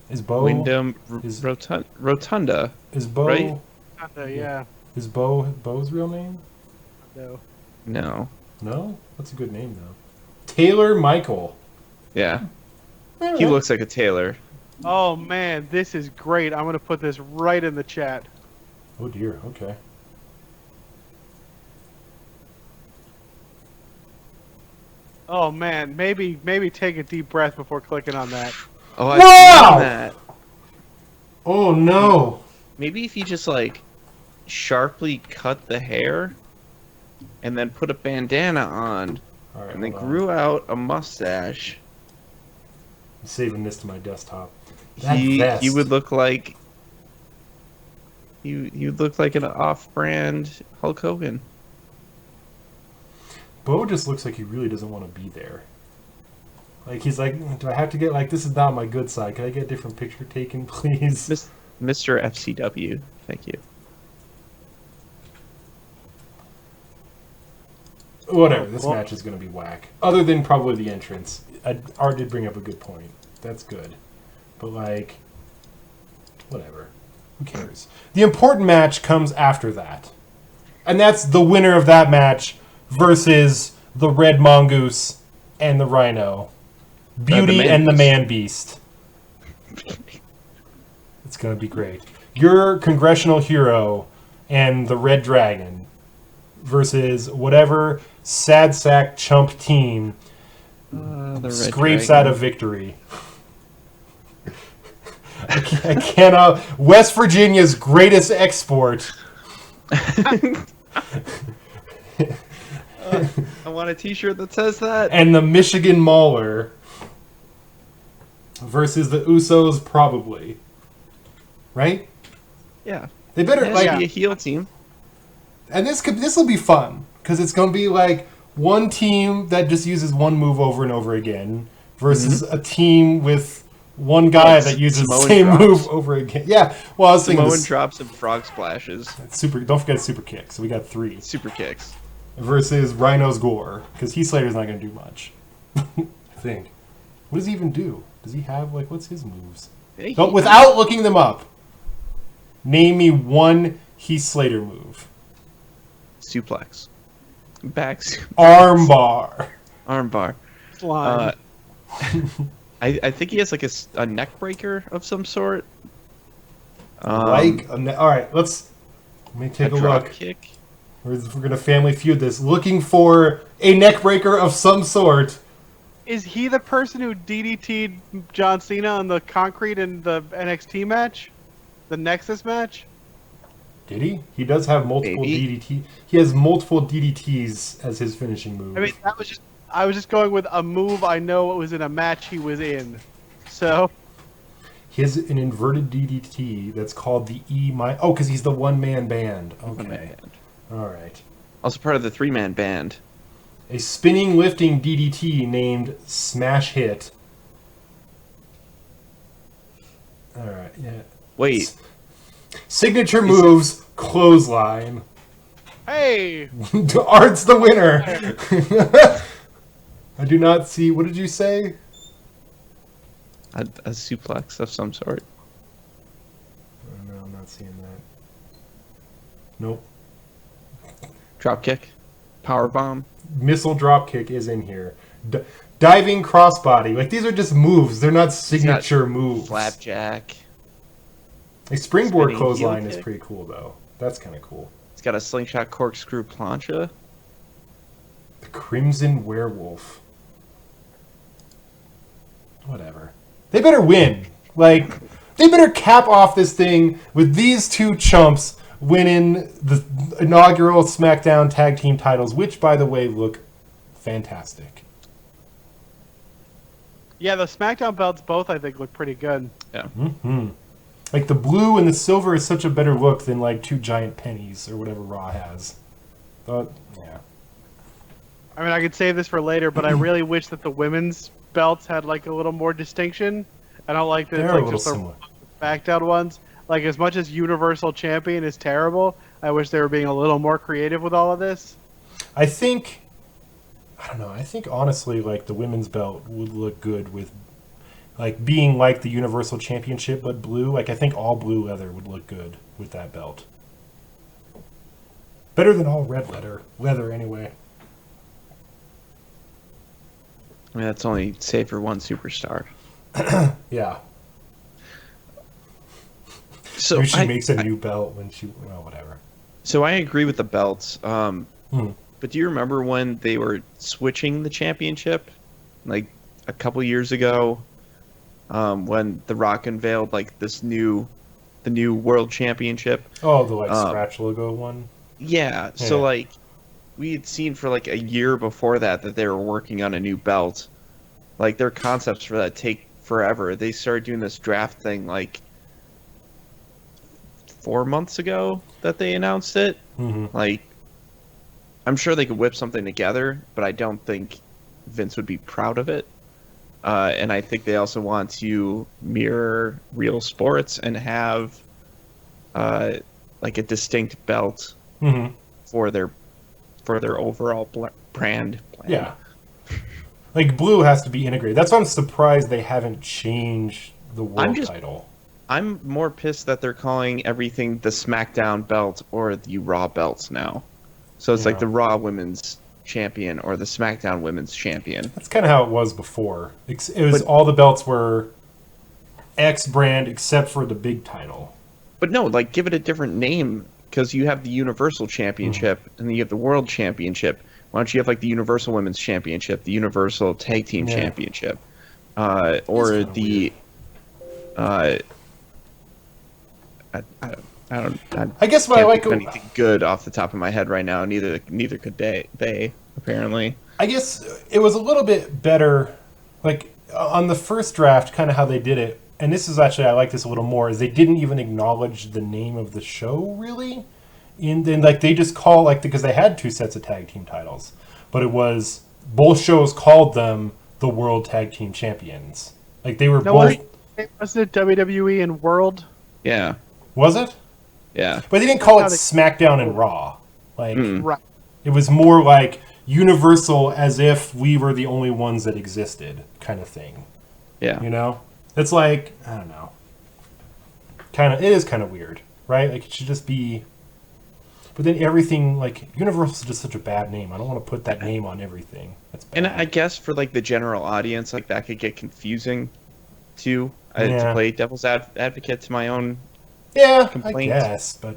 Is Bo Wyndham is Rotunda. Is Bo right? Yeah. Is Bo's real name? No. No. No? That's a good name though. Taylor Michael. Yeah. All He right. looks like a tailor. Oh man, this is great. I'm gonna put this right in the chat. Oh dear, okay. Oh man, maybe take a deep breath before clicking on that. Oh, I've Wow! seen that. Oh no. Maybe if you just like sharply cut the hair and then put a bandana on All right, and then hold on. grew out a mustache, I'm saving this to my desktop. he would look like you'd look like an off-brand Hulk Hogan. Bo just looks like he really doesn't want to be there. Like he's like, do I have to get like this is not my good side? Can I get a different picture taken, please? Mr. FCW, thank you. Whatever. This Well- match is going to be whack. Other than probably the entrance. Art did bring up a good point. That's good. But like, whatever. Who cares? The important match comes after that, and that's the winner of that match versus the Red Mongoose and the Rhino, Beauty Man and the Beast. Man Beast. It's gonna be great. Your congressional hero and the Red Dragon versus whatever sad sack chump team The Red scrapes Dragon. out a victory. I cannot. West Virginia's greatest export. I want a T-shirt that says that. And the Michigan Mauler versus the Usos, probably. Right? Yeah, They better it like. should be a heel team. And this will be fun because it's going to be like one team that just uses one move over and over again versus a team with one guy that uses the Samoan same drops. move over again. Yeah, well, I was thinking Samoan this, drops and frog splashes. super. Don't forget super kick. So we got 3 Super kicks. versus Rhino's Gore because Heath Slater's not going to do much. I think. What does he even do? Does he have like what's his moves? Hey, But without looking them up, name me one Heath Slater move. suplex. Back suplex. Armbar. Armbar. Slime. I think he has like a neck breaker of some sort. All right, let me take a drop look. kick. We're gonna family feud this. Looking for a neck breaker of some sort. Is he the person who DDT'd John Cena on the concrete in the NXT match? The Nexus match? Did he? He does have multiple Maybe. DDT. He has multiple DDTs as his finishing move. I mean, I was just going with a move I know it was in a match he was in. So, he has an inverted DDT that's called the Oh, because he's the one-man band. Okay. Band. All right. Also part of the 3-man band. A spinning lifting DDT named Smash Hit. All right. Yeah. Wait, Signature moves, clothesline. hey! Art's the winner. I do not see. What did you say? a suplex of some sort. Oh, no, I'm not seeing that. Nope. Drop kick. Power bomb. Missile drop kick is in here. Diving crossbody. Like these are just moves. They're not signature moves. Flapjack. A springboard Spinning clothesline heel is kick. pretty cool, though. That's kind of cool. It's got a slingshot corkscrew plancha. The Crimson Werewolf. Whatever. They better win. Like, they better cap off this thing with these two chumps winning the inaugural SmackDown Tag Team titles, which, by the way, look fantastic. Yeah, the SmackDown belts both, I think, look pretty good. Yeah. Mm-hmm. Like, the blue and the silver is such a better look than, like, two giant pennies or whatever Raw has. But, yeah. I mean, I could save this for later, but I really wish that the women's belts had, like, a little more distinction. I don't like that They're it's, a like, little just the similar. SmackDown ones. Like, as much as Universal Champion is terrible, I wish they were being a little more creative with all of this. I think, I don't know, I think honestly, like, the women's belt would look good with, like, being like the Universal Championship, but blue. Like, I think all blue leather would look good with that belt. Better than all red leather anyway. I mean, that's only safe for one superstar. Yeah. So Maybe she makes a new belt when she, well, whatever. So I agree with the belts. Hmm. But do you remember when they were switching the championship, like a couple years ago, when The Rock unveiled like the new world championship? Oh, the like scratch logo one. Yeah. So Yeah. like we had seen for like a year before that they were working on a new belt. Like their concepts for that take forever. They started doing this draft thing like 4 months ago that they announced it. Mm-hmm. Like, I'm sure they could whip something together, but I don't think Vince would be proud of it. And I think they also want to mirror real sports and have like a distinct belt Mm-hmm. for their overall brand plan. Yeah. Like, blue has to be integrated. That's why I'm surprised they haven't changed the world title. I'm more pissed that they're calling everything the SmackDown belt or the Raw belts now. So it's like the Raw Women's Champion or the SmackDown Women's Champion. That's kind of how it was before. It was all the belts were X brand except for the big title. But no, like give it a different name because you have the Universal Championship and then you have the World Championship. Why don't you have like the Universal Women's Championship, the Universal Tag Team Championship, or the I guess what I like anything good off the top of my head right now. Neither could they apparently. I guess it was a little bit better, like on the first draft, kind of how they did it. And this is actually I like this a little more. Is they didn't even acknowledge the name of the show really, then like they just call like because they had two sets of tag team titles, but it was both shows called them the World Tag Team Champions. Like they were both. Wasn't it WWE and World? Yeah. Was it? Yeah. But they didn't call it SmackDown and Raw. Like Right. it was more like Universal, as if we were the only ones that existed, kind of thing. Yeah. You know, it's like I don't know. It is kind of weird, right? Like it should just be. But then everything, like Universal is just such a bad name. I don't want to put that name on everything. That's bad. And I guess for like the general audience, like that could get confusing, too. To play devil's advocate to my own. Yeah, complaints. I guess, but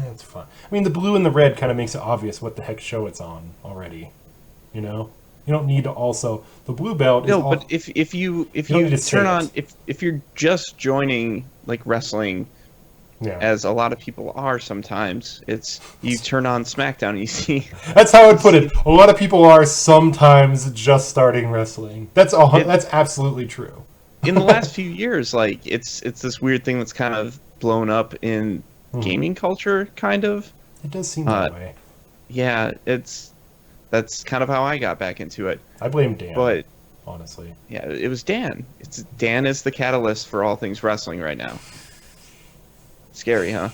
it's fun. I mean, the blue and the red kind of makes it obvious what the heck show it's on already. You know, you don't need to also the blue belt. But if you turn on if you're just joining like wrestling, as a lot of people are sometimes, it's you turn on SmackDown and you see. That's how I would put it. A lot of people are sometimes just starting wrestling. That's absolutely true. In the last few years, like it's this weird thing that's kind of blown up in gaming culture, kind of. It does seem that way. Yeah, that's kind of how I got back into it. I blame Dan, but honestly, yeah, it was Dan. Dan is the catalyst for all things wrestling right now. Scary, huh?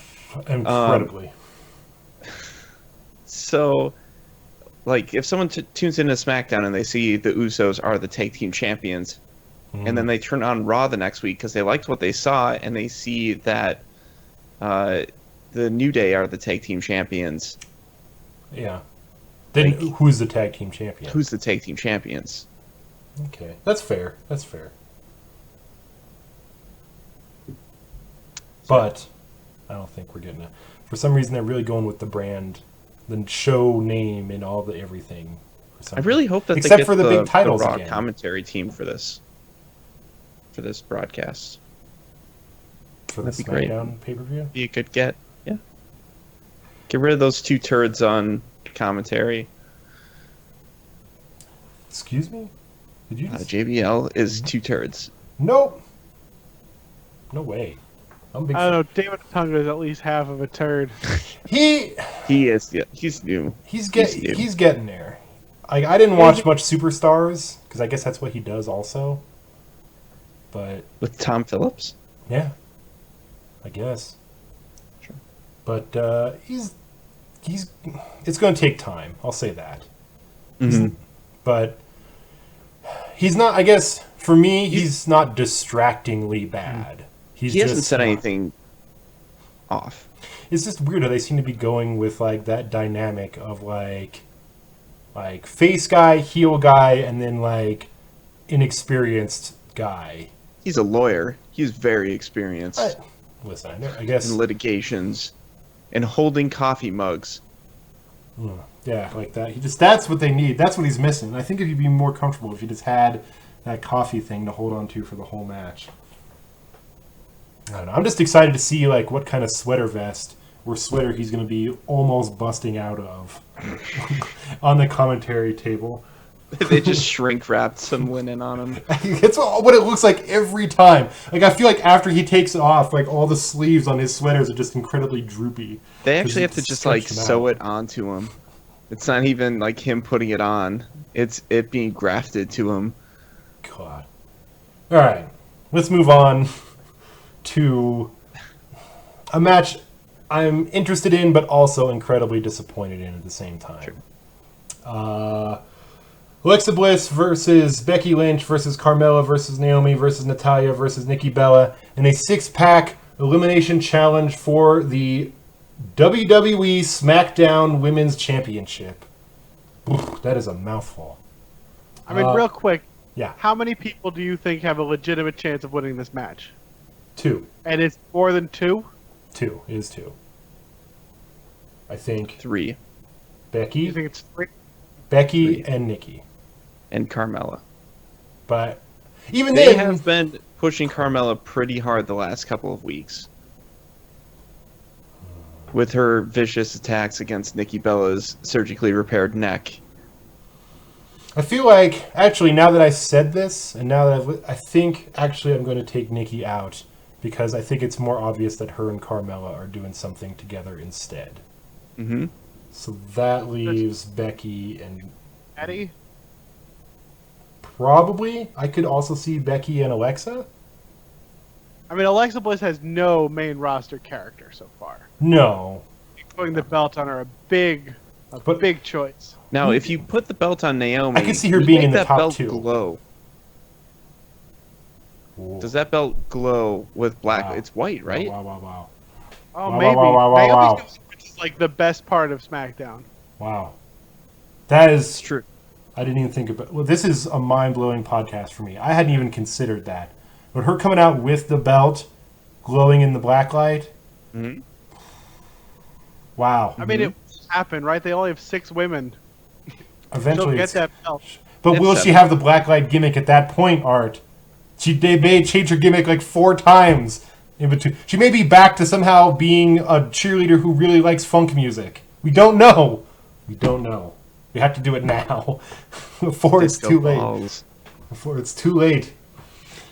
Incredibly. So, like, if someone tunes into SmackDown and they see the Usos are the tag team champions. And then they turn on Raw the next week because they liked what they saw, and they see that the New Day are the tag team champions. Yeah. Then who's the tag team champion? Who's the tag team champions? Okay, that's fair. But I don't think we're getting it. For some reason, they're really going with the brand, the show name, and all the everything. I really hope that except they get for the big titles Raw again. Commentary team for this broadcast. For the Smackdown pay-per-view? Be a good get. Yeah. Get rid of those two turds on commentary. Excuse me? Did you just... JBL is two turds. Nope. No way. I don't know. David Tonga is at least half of a turd. He is. Yeah, he's new. He's getting there. I didn't watch much Superstars because I guess that's what he does also. But with Tom Phillips. Yeah. I guess. Sure. But he's. It's going to take time. I'll say that. Mm-hmm. But he's not. I guess for me, he's not distractingly bad. He hasn't said anything off. It's just weird how they seem to be going with like that dynamic of like face guy, heel guy, and then like inexperienced guy. He's a lawyer. He's very experienced. Listen, I guess in litigations and holding coffee mugs. Yeah, like that. That's what they need. That's what he's missing. I think he'd be more comfortable if he just had that coffee thing to hold on to for the whole match. I don't know. I'm just excited to see like what kind of sweater vest or sweater he's going to be almost busting out of on the commentary table. They just shrink wrapped some linen on him. It's what it looks like every time. Like I feel like after he takes it off, like all the sleeves on his sweaters are just incredibly droopy. They actually have to just like sew it onto him. It's not even like him putting it on. It's it being grafted to him. God. All right, let's move on to a match I'm interested in, but also incredibly disappointed in at the same time. Sure. Alexa Bliss versus Becky Lynch versus Carmella versus Naomi versus Natalya versus Nikki Bella in a 6-pack elimination challenge for the WWE SmackDown Women's Championship. Oof, that is a mouthful. I mean, real quick. Yeah. How many people do you think have a legitimate chance of winning this match? 2. And it's more than 2? 2. It is 2. I think 3. Becky. You think it's 3? Becky and Nikki. And Carmella. But even they then, have been pushing Carmella pretty hard the last couple of weeks. With her vicious attacks against Nikki Bella's surgically repaired neck. I feel like, actually, now that I said this, and now that I think, actually, I'm going to take Nikki out, because I think it's more obvious that her and Carmella are doing something together instead. Mm-hmm. So that leaves Becky and... Eddie? Probably. I could also see Becky and Alexa. I mean, Alexa Bliss has no main roster character so far. No. Putting the belt on her a big choice. Now, if you put the belt on Naomi, I could see her being in the that top belt 2. Glow. Ooh. Does that belt glow with black? Wow. It's white, right? Wow. Oh, Wow, maybe. wow. Which is like the best part of SmackDown. Wow. That is It's true. I didn't even think about. Well, this is a mind-blowing podcast for me. I hadn't even considered that. But her coming out with the belt, glowing in the black light. Mm-hmm. Wow. I mean, it happened, right? They only have 6 women. Eventually, She'll get that belt. But will she have the black light gimmick at that point, Art? They may change her gimmick like 4 times in between. She may be back to somehow being a cheerleader who really likes funk music. We don't know. We have to do it now before it's too late. Before it's too late.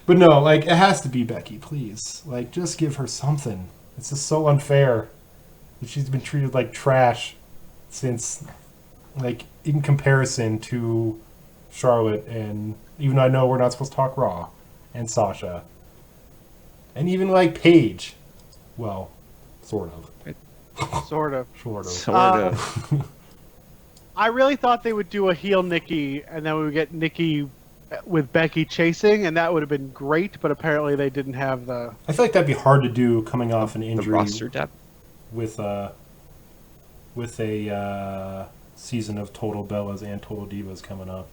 But no, like, it has to be Becky, please. Like, just give her something. It's just so unfair that she's been treated like trash since, like, in comparison to Charlotte, and even though I know we're not supposed to talk Raw, and Sasha, and even, like, Paige. Well, sort of. Sort of. Sort of. I really thought they would do a heel Nikki, and then we would get Nikki with Becky chasing, and that would have been great, but apparently they didn't have the... I feel like that'd be hard to do coming off an injury. The roster depth. With a season of Total Bellas and Total Divas coming up.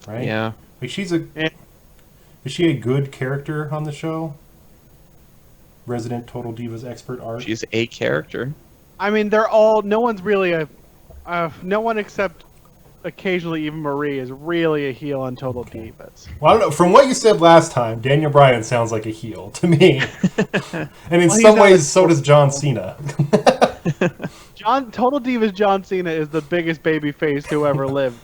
Right? Yeah. Like, is she a good character on the show? resident Total Divas expert art. She's a character. I mean, they're all. No one's really no one except occasionally even Marie is really a heel on Total Divas. Well, I don't know. From what you said last time, Daniel Bryan sounds like a heel to me. And in some ways, so does John Cena. Total Divas John Cena is the biggest babyface who ever lived.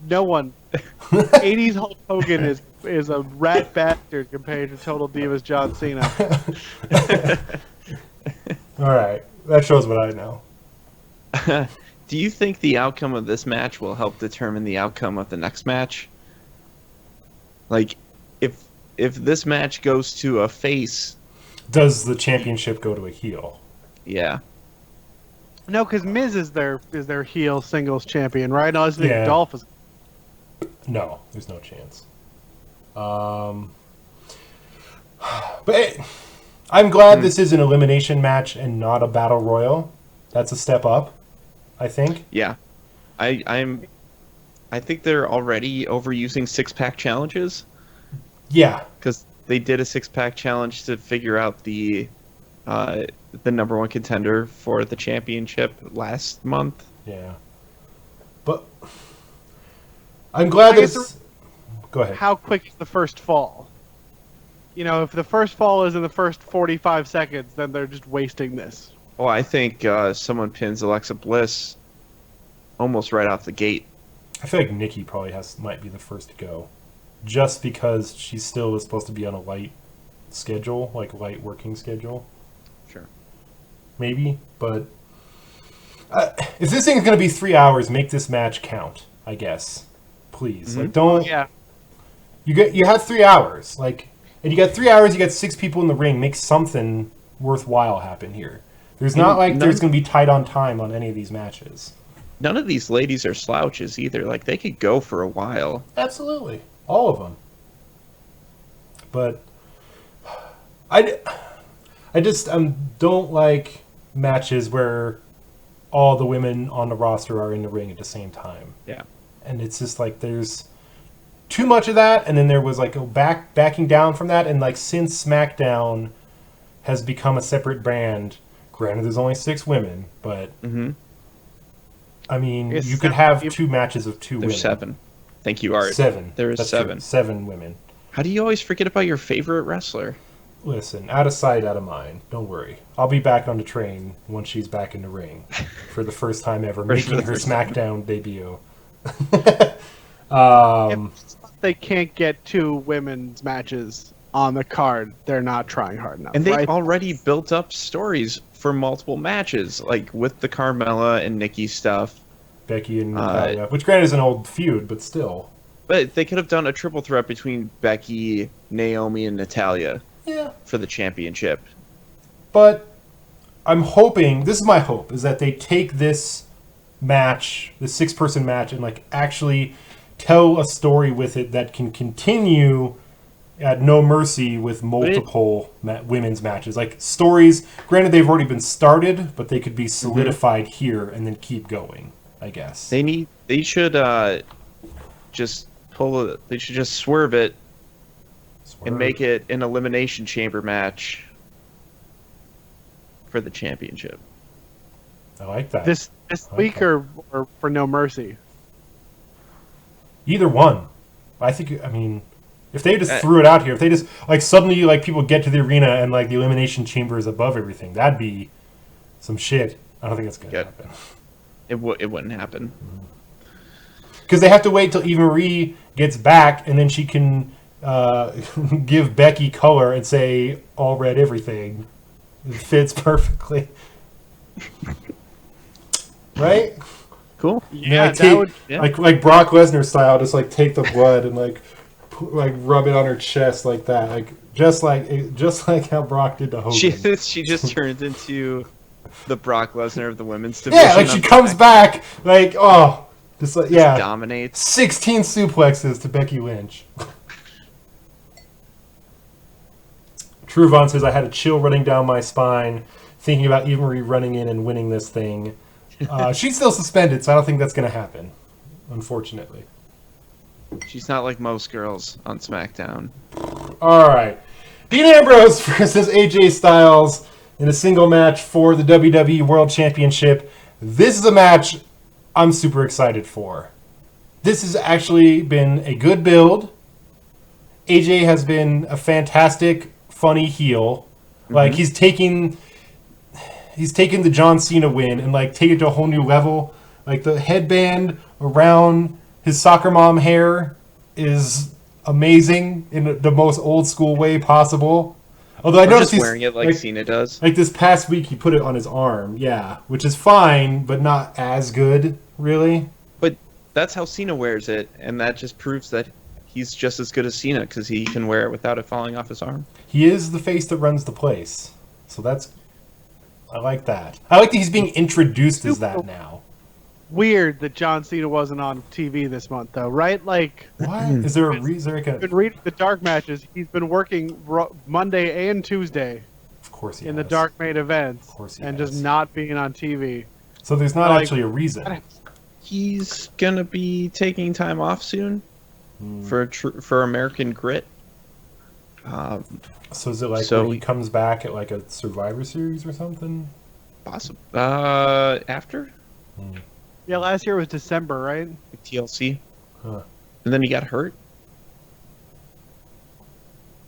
No one. 80s Hulk Hogan is a rat bastard compared to Total Divas John Cena. All right. That shows what I know. Do you think the outcome of this match will help determine the outcome of the next match? Like, if this match goes to a face... Does the championship go to a heel? Yeah. No, because Miz is their heel singles champion, right? No, I think Dolph is... No, there's no chance. But I'm glad this is an elimination match and not a battle royal. That's a step up, I think. Yeah. I think they're already overusing 6-pack challenges. Yeah. Because they did a 6-pack challenge to figure out the number one contender for the championship last month. Yeah. But I'm glad this... Go ahead. How quick is the first fall? You know, if the first fall is in the first 45 seconds, then they're just wasting this. Well, I think someone pins Alexa Bliss almost right off the gate. I feel like Nikki probably might be the first to go. Just because she still is supposed to be on a light schedule, like light working schedule. Sure. Maybe, but... if this thing is going to be 3 hours, make this match count, I guess. Please. Mm-hmm. Like, don't... Yeah. You have 3 hours. Like, and you got 3 hours, you got 6 people in the ring. Make something worthwhile happen here. There's not like there's going to be tight on time on any of these matches. None of these ladies are slouches either. Like, they could go for a while. Absolutely. All of them. But I just don't like matches where all the women on the roster are in the ring at the same time. Yeah. And it's just like there's too much of that, and then there was like a backing down from that, and like since SmackDown has become a separate brand, granted there's only 6 women, but I mean, you could have 2 matches of 2 women. There's 7. Thank you, Art. 7. There is That's 7. true. 7 women. How do you always forget about your favorite wrestler? Listen, out of sight, out of mind. Don't worry. I'll be back on the train once she's back in the ring for the first time ever, making her SmackDown debut. If they can't get 2 women's matches on the card, they're not trying hard enough. And they've right? already built up stories for multiple matches, like with the Carmella and Nikki stuff. Becky and Natalia, which granted is an old feud, but still. But they could have done a triple threat between Becky, Naomi, and Natalia for the championship. But I'm hoping, this is my hope, is that they take this match, the 6-person match, and like actually tell a story with it that can continue at No Mercy with multiple women's matches. Like stories, granted they've already been started, but they could be solidified here and then keep going, I guess. They should just they should just swerve it and make it an elimination chamber match for the championship. I like that. This week or for No Mercy? Either one. I think, I mean, if they just threw it out here, if they just, like, suddenly, like, people get to the arena and, like, the elimination chamber is above everything, that'd be some shit. I don't think it's going to happen. It wouldn't happen. Because they have to wait till Eva Marie gets back, and then she can give Becky color and say, all red everything. It fits perfectly. Right? Cool. Yeah, like Brock Lesnar style, just like take the blood and like rub it on her chest like that, like just like how Brock did to Hogan. She just turns into the Brock Lesnar of the women's division. Yeah, like she comes back, like just dominates. 16 suplexes to Becky Lynch. Truvon says I had a chill running down my spine thinking about Eva Marie running in and winning this thing. She's still suspended, so I don't think that's going to happen, unfortunately. She's not like most girls on SmackDown. All right. Dean Ambrose versus AJ Styles in a single match for the WWE World Championship. This is a match I'm super excited for. This has actually been a good build. AJ has been a fantastic, funny heel. Like, he's taking the John Cena win and, like, take it to a whole new level. Like, the headband around his soccer mom hair is amazing in the most old school way possible. Although I noticed he's wearing it like Cena does. Like, this past week, he put it on his arm, yeah. Which is fine, but not as good, really. But that's how Cena wears it, and that just proves that he's just as good as Cena, because he can wear it without it falling off his arm. He is the face that runs the place. So I like that. I like that he's being introduced as that now. Weird that John Cena wasn't on TV this month, though, right? Like, what? Is there a reason? I've been reading the dark matches. He's been working Monday and Tuesday. Of course he in has. the dark main events. Of course he and has. just not being on TV. So there's not actually a reason. He's gonna be taking time off soon for American Grit. So is it like where he comes back at like a Survivor Series or something? Possible. After? Yeah, last year was December, right? TLC. Huh. And then he got hurt.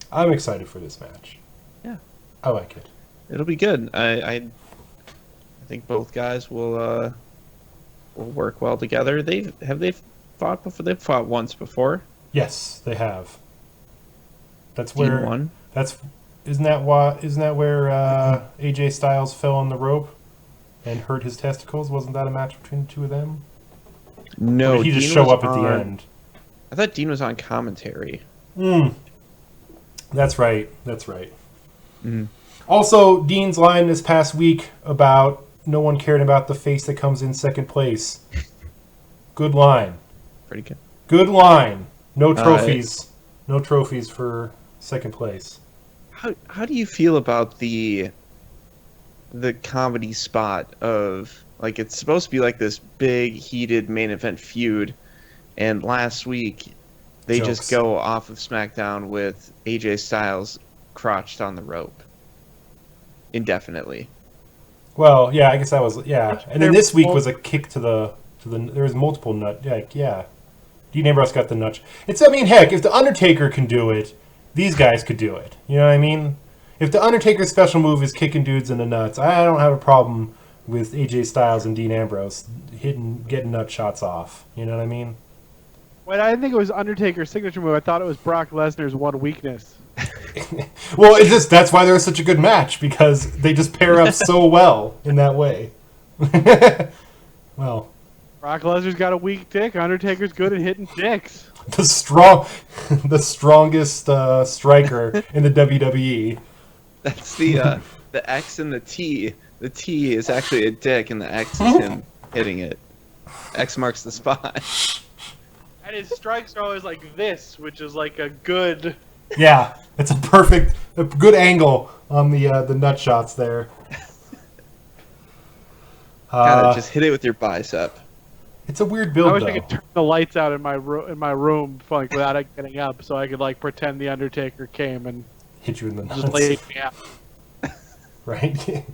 I'm excited for this match. Yeah. I like it. It'll be good. I think both guys will work well together. They fought before. They've fought once before. Yes, they have. That's Dean where won. Isn't that where AJ Styles fell on the rope and hurt his testicles? Wasn't that a match between the two of them? No, or did he just show up at the end? I thought Dean was on commentary. That's right. That's right. Also, Dean's line this past week about no one cared about the face that comes in second place. Good line. Pretty good. Good line. No trophies. No trophies for second place. How do you feel about the comedy spot of, like, it's supposed to be like this big heated main event feud, and last week they just go off of SmackDown with AJ Styles crotched on the rope indefinitely. Well, yeah, I guess that was and then this week was a kick to the there was multiple nut. Yeah. Dean Ambrose got the nut. Heck, if the Undertaker can do it, these guys could do it. You know what I mean? If the Undertaker's special move is kicking dudes in the nuts, I don't have a problem with AJ Styles and Dean Ambrose getting nut shots off. You know what I mean? Well, I didn't think it was Undertaker's signature move. I thought it was Brock Lesnar's one weakness. Well, that's why they're such a good match, because they just pair up so well in that way. Well, Brock Lesnar's got a weak dick. Undertaker's good at hitting dicks. The strongest striker in the WWE. That's the X and the T. The T is actually a dick, and the X is him hitting it. X marks the spot. And his strikes are always like this, which is like a good. Yeah, it's a good angle on the nut shots there. Gotta just hit it with your bicep. It's a weird build. I wish I could turn the lights out in my room like without it getting up, so I could like pretend the Undertaker came and hit you in the nuts. Just laid me out. Right.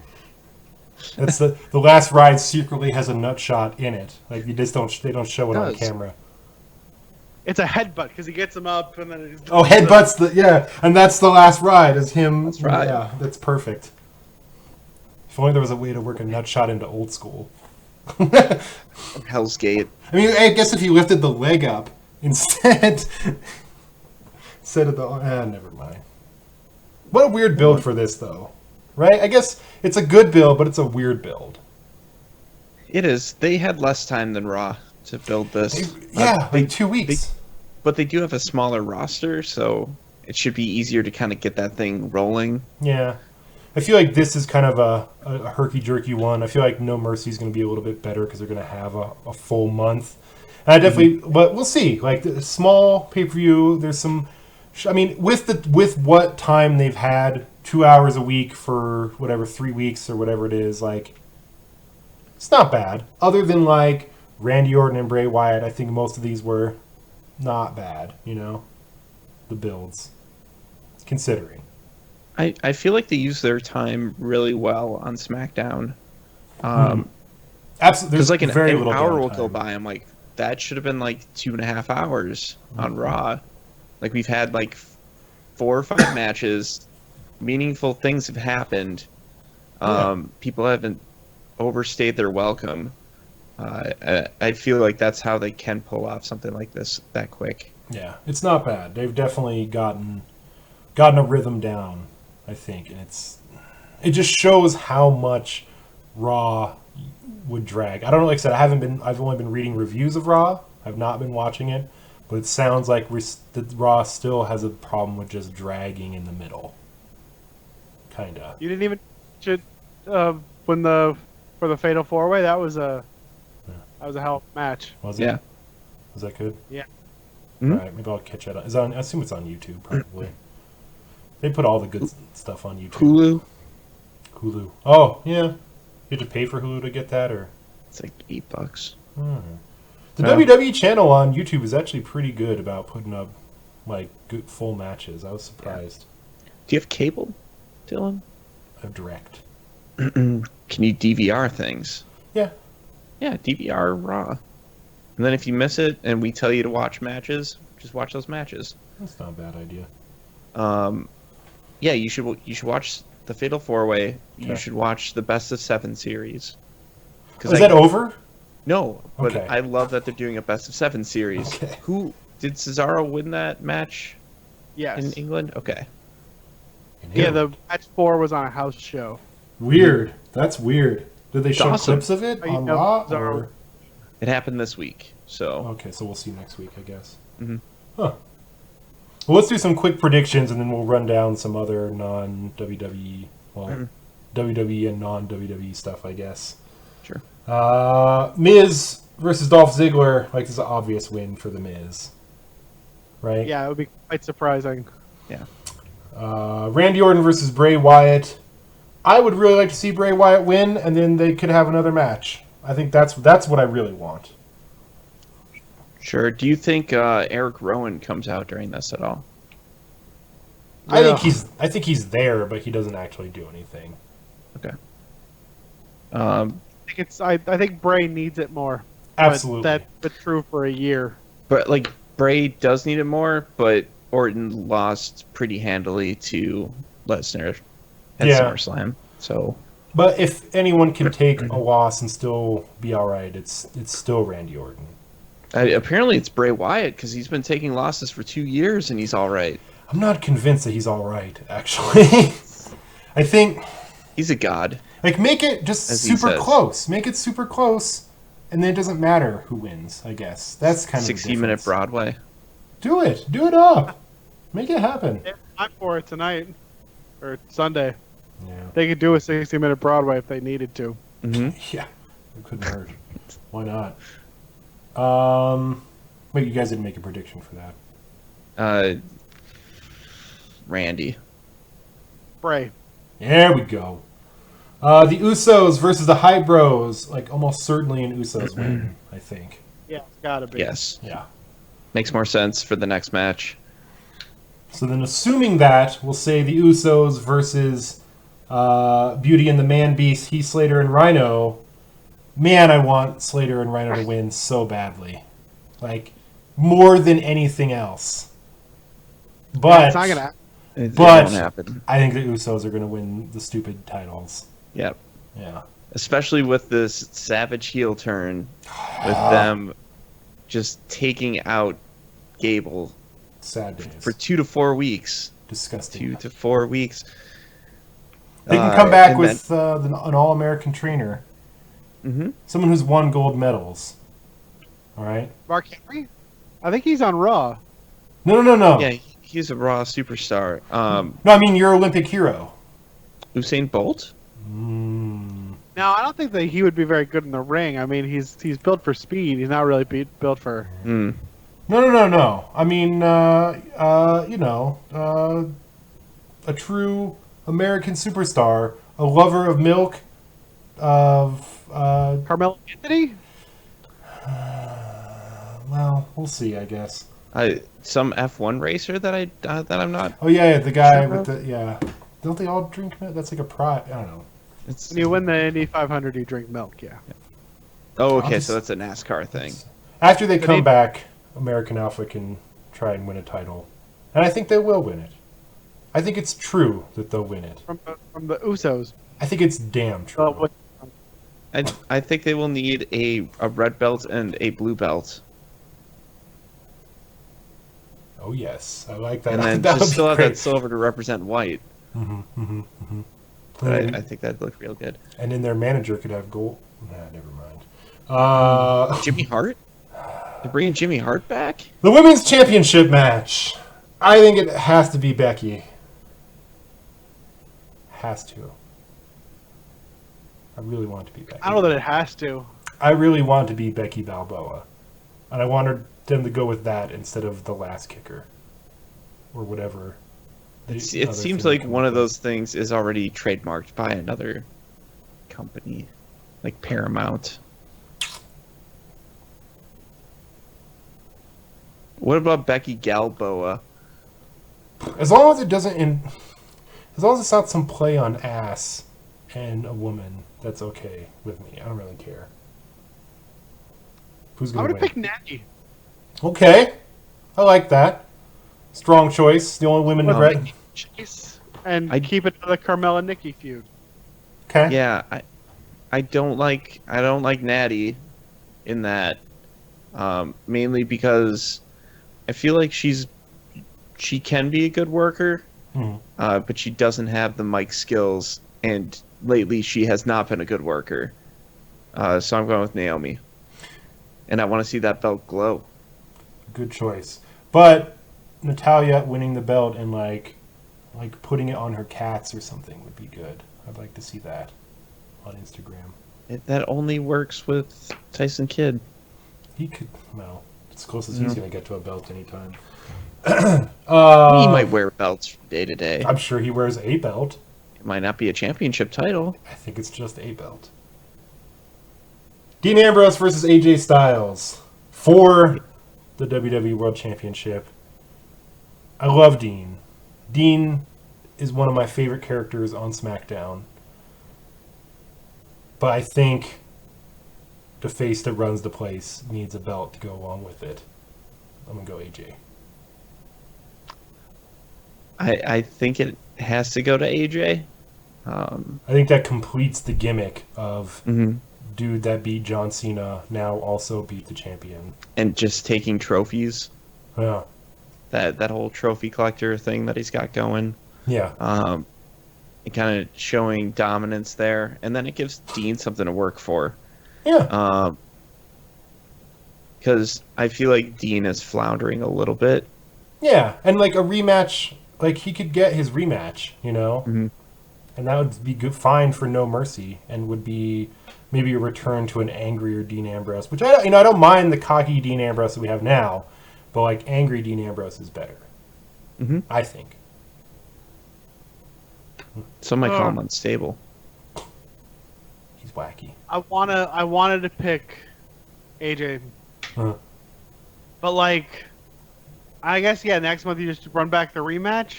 That's the last ride secretly has a nut shot in it. Like they don't show it on camera. It's a headbutt because he gets him up and then it just headbutts and that's the last ride is him. That's right. Yeah, that's perfect. If only there was a way to work a nut shot into old school. Hell's Gate. I mean, I guess if he lifted the leg up instead of the never mind. What a weird build for this though, right? I guess it's a good build, but it's a weird build. It is. They had less time than Raw to build this. Like 2 weeks. But they do have a smaller roster, so it should be easier to kind of get that thing rolling. Yeah. I feel like this is kind of a herky-jerky one. I feel like No Mercy is going to be a little bit better because they're going to have a full month. And I definitely, but we'll see. Like the small pay-per-view, there's some. I mean, with what time they've had, 2 hours a week for whatever 3 weeks or whatever it is, like it's not bad. Other than like Randy Orton and Bray Wyatt, I think most of these were not bad. You know, the builds, considering. I feel like they use their time really well on SmackDown. Absolutely, Because like an little hour will downtime. go by. I'm like, that should have been like 2.5 hours on Raw. Like we've had like 4 or 5 matches. Meaningful things have happened. People haven't overstayed their welcome. I feel like that's how they can pull off something like this that quick. Yeah, it's not bad. They've definitely gotten a rhythm down, I think, and it just shows how much Raw would drag. I don't know, like I said, I've only been reading reviews of Raw. I've not been watching it, but it sounds like that Raw still has a problem with just dragging in the middle. Kinda. You didn't even when for the Fatal 4-Way. That was a hell of a match. Was it? Yeah. Was that good? Yeah. Mm-hmm. All right, maybe I'll catch it. I assume it's on YouTube, probably. They put all the good stuff on YouTube. Hulu. Oh, yeah. You have to pay for Hulu to get that, or? It's like $8. The WWE channel on YouTube is actually pretty good about putting up like good full matches. I was surprised. Do you have cable, Dylan? I have direct. Can you DVR things? Yeah. Yeah, DVR Raw. And then if you miss it and we tell you to watch matches, just watch those matches. That's not a bad idea. Yeah, you should watch the Fatal 4-Way. Okay. You should watch the Best of 7 series. Is that over? No, but Okay. I love that they're doing a Best of 7 series. Okay. Who did Cesaro win that match Yes. in England? Okay. Yeah, the match 4 was on a house show. Weird. That's weird. Did they show awesome. clips of it Oh, you on know, Raw? Cesaro- Or? It happened this week, so Okay, so we'll see next week, I guess. Mhm. Huh. Well, let's do some quick predictions, and then we'll run down some other non-WWE, WWE and non-WWE stuff, I guess. sure. Miz versus Dolph Ziggler, like, this is an obvious win for the Miz, right? Yeah, it would be quite surprising. Yeah. Randy Orton versus Bray Wyatt. I would really like to see Bray Wyatt win, and then they could have another match. I think that's what I really want. Sure. Do you think Eric Rowan comes out during this at all? I Yeah. think he's there, but he doesn't actually do anything. Okay. I think Bray needs it more. Absolutely. But that's been true for a year. But like Bray does need it more, but Orton lost pretty handily to Lesnar at Yeah. SummerSlam. So But if anyone can take a loss and still be all right, it's still Randy Orton. apparently it's Bray Wyatt because he's been taking losses for 2 years and he's all right. I'm not convinced that he's all right, actually. I think, He's a god. like, make it just As he super says. close. Make it super close, and then it doesn't matter who wins, I guess. That's kind of the 60-minute difference. Broadway. Do it. Do it up. Make it happen. They have time for it tonight or Sunday. Yeah. They could do a 60-minute Broadway if they needed to. Mm-hmm. Yeah. It couldn't hurt. Why not? Wait, you guys didn't make a prediction for that. Randy. Bray. There we go. The Usos versus the Hype Bros. Like, almost certainly an Usos win, I think. Yeah, it's gotta be. Yes. Yeah. Makes more sense for the next match. So then, assuming that, we'll say the Usos versus Beauty and the Man Beast, Heath Slater and Rhino. Man, I want Slater and Rhino to win so badly. Like, more than anything else. But It's not gonna happen. It But- won't happen. I think the Usos are going to win the stupid titles. Yep. Yeah. Especially with this savage heel turn, with them just taking out Gable Sad days. for 2 to 4 weeks. Disgusting. 2 to 4 weeks. They can come back and with an all-American trainer. Mm-hmm. Someone who's won gold medals. All right? Mark Henry? I think he's on Raw. No. Yeah, he's a Raw superstar. No, I mean your Olympic hero. Usain Bolt? Now, I don't think that he would be very good in the ring. I mean, he's built for speed. He's not really built for. Mm. No. I mean, a true American superstar, a lover of milk, of Carmelo Anthony? well, we'll see, I guess. Some F1 racer that I'm not. Oh yeah, the guy Sure. with the Don't they all drink milk? That's like a prize. I don't know. When you win the Indy 500, you drink milk. Yeah. Oh, okay. So that's a NASCAR thing. After they come back, American Alpha can try and win a title, and I think they will win it. I think it's true that they'll win it. From the Usos. I think it's damn true. I think they will need a red belt and a blue belt. Oh yes, I like that. And then that just still have great. that silver to represent white. But I think that'd look real good. And then their manager could have gold. Nah, never mind. Jimmy Hart? They're bringing Jimmy Hart back? The women's championship match. I think it has to be Becky. Has to. I really want it to be Becky. I don't know that it has to. I really want it to be Becky Balboa. And I wanted them to go with that instead of the last kicker. Or whatever. It seems like one of those things is already trademarked by another company. Like Paramount. What about Becky Galboa? As long as it doesn't... As long as it's not some play on ass and a woman, that's okay with me. I don't really care. Who's going to win? I'm going to pick Natty. Okay. I like that. Strong choice. The only women in red. And keep it to the Carmella Nikki feud. Okay. Yeah, I don't like Natty in that. Mainly because I feel like she can be a good worker, but she doesn't have the mic skills, and lately she has not been a good worker. So I'm going with Naomi, and I want to see that belt glow. Good choice, but Natalya winning the belt and like putting it on her cats or something would be good. I'd like to see that on Instagram. That only works with Tyson Kidd. He could, well, it's close as he's going to get to a belt anytime. He might wear belts from day to day. I'm sure he wears a belt. It might not be a championship title. I think it's just a belt. Dean Ambrose versus AJ Styles for the WWE World Championship. I love Dean. Dean is one of my favorite characters on SmackDown. But I think the face that runs the place needs a belt to go along with it. I'm going to go AJ. I think it has to go to AJ. I think that completes the gimmick of dude that beat John Cena now also beat the champion. And just taking trophies. Yeah. That whole trophy collector thing that he's got going. Yeah. And kind of showing dominance there. And then it gives Dean something to work for. Yeah. Because I feel like Dean is floundering a little bit. Yeah, and like a rematch, like he could get his rematch, you know? Mm-hmm. And that would be good, fine for No Mercy, and would be maybe a return to an angrier Dean Ambrose, which I don't mind the cocky Dean Ambrose that we have now, but like angry Dean Ambrose is better. I think. Some might call him unstable. He's wacky. I wanted to pick AJ, but like, I guess next month you just run back the rematch.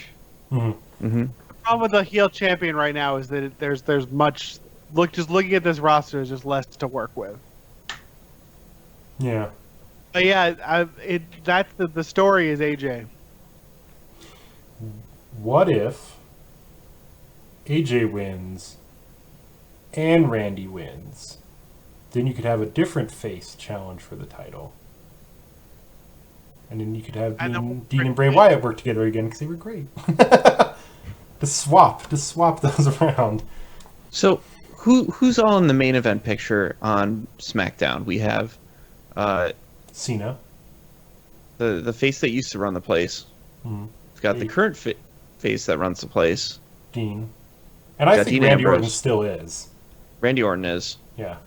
The problem with the heel champion right now is that there's much just looking at this roster is just less to work with. Yeah. But yeah, that's the story is AJ. What if AJ wins and Randy wins? Then you could have a different face challenge for the title. And then you could have Dean and Bray Wyatt work together again because they were great. Just swap those around. So who's all in the main event picture on SmackDown? We have Cena, the face that used to run the place. We've got the current face that runs the place. Dean, and I think Dean Randy Ambrose. Orton still is. Randy Orton is. Yeah.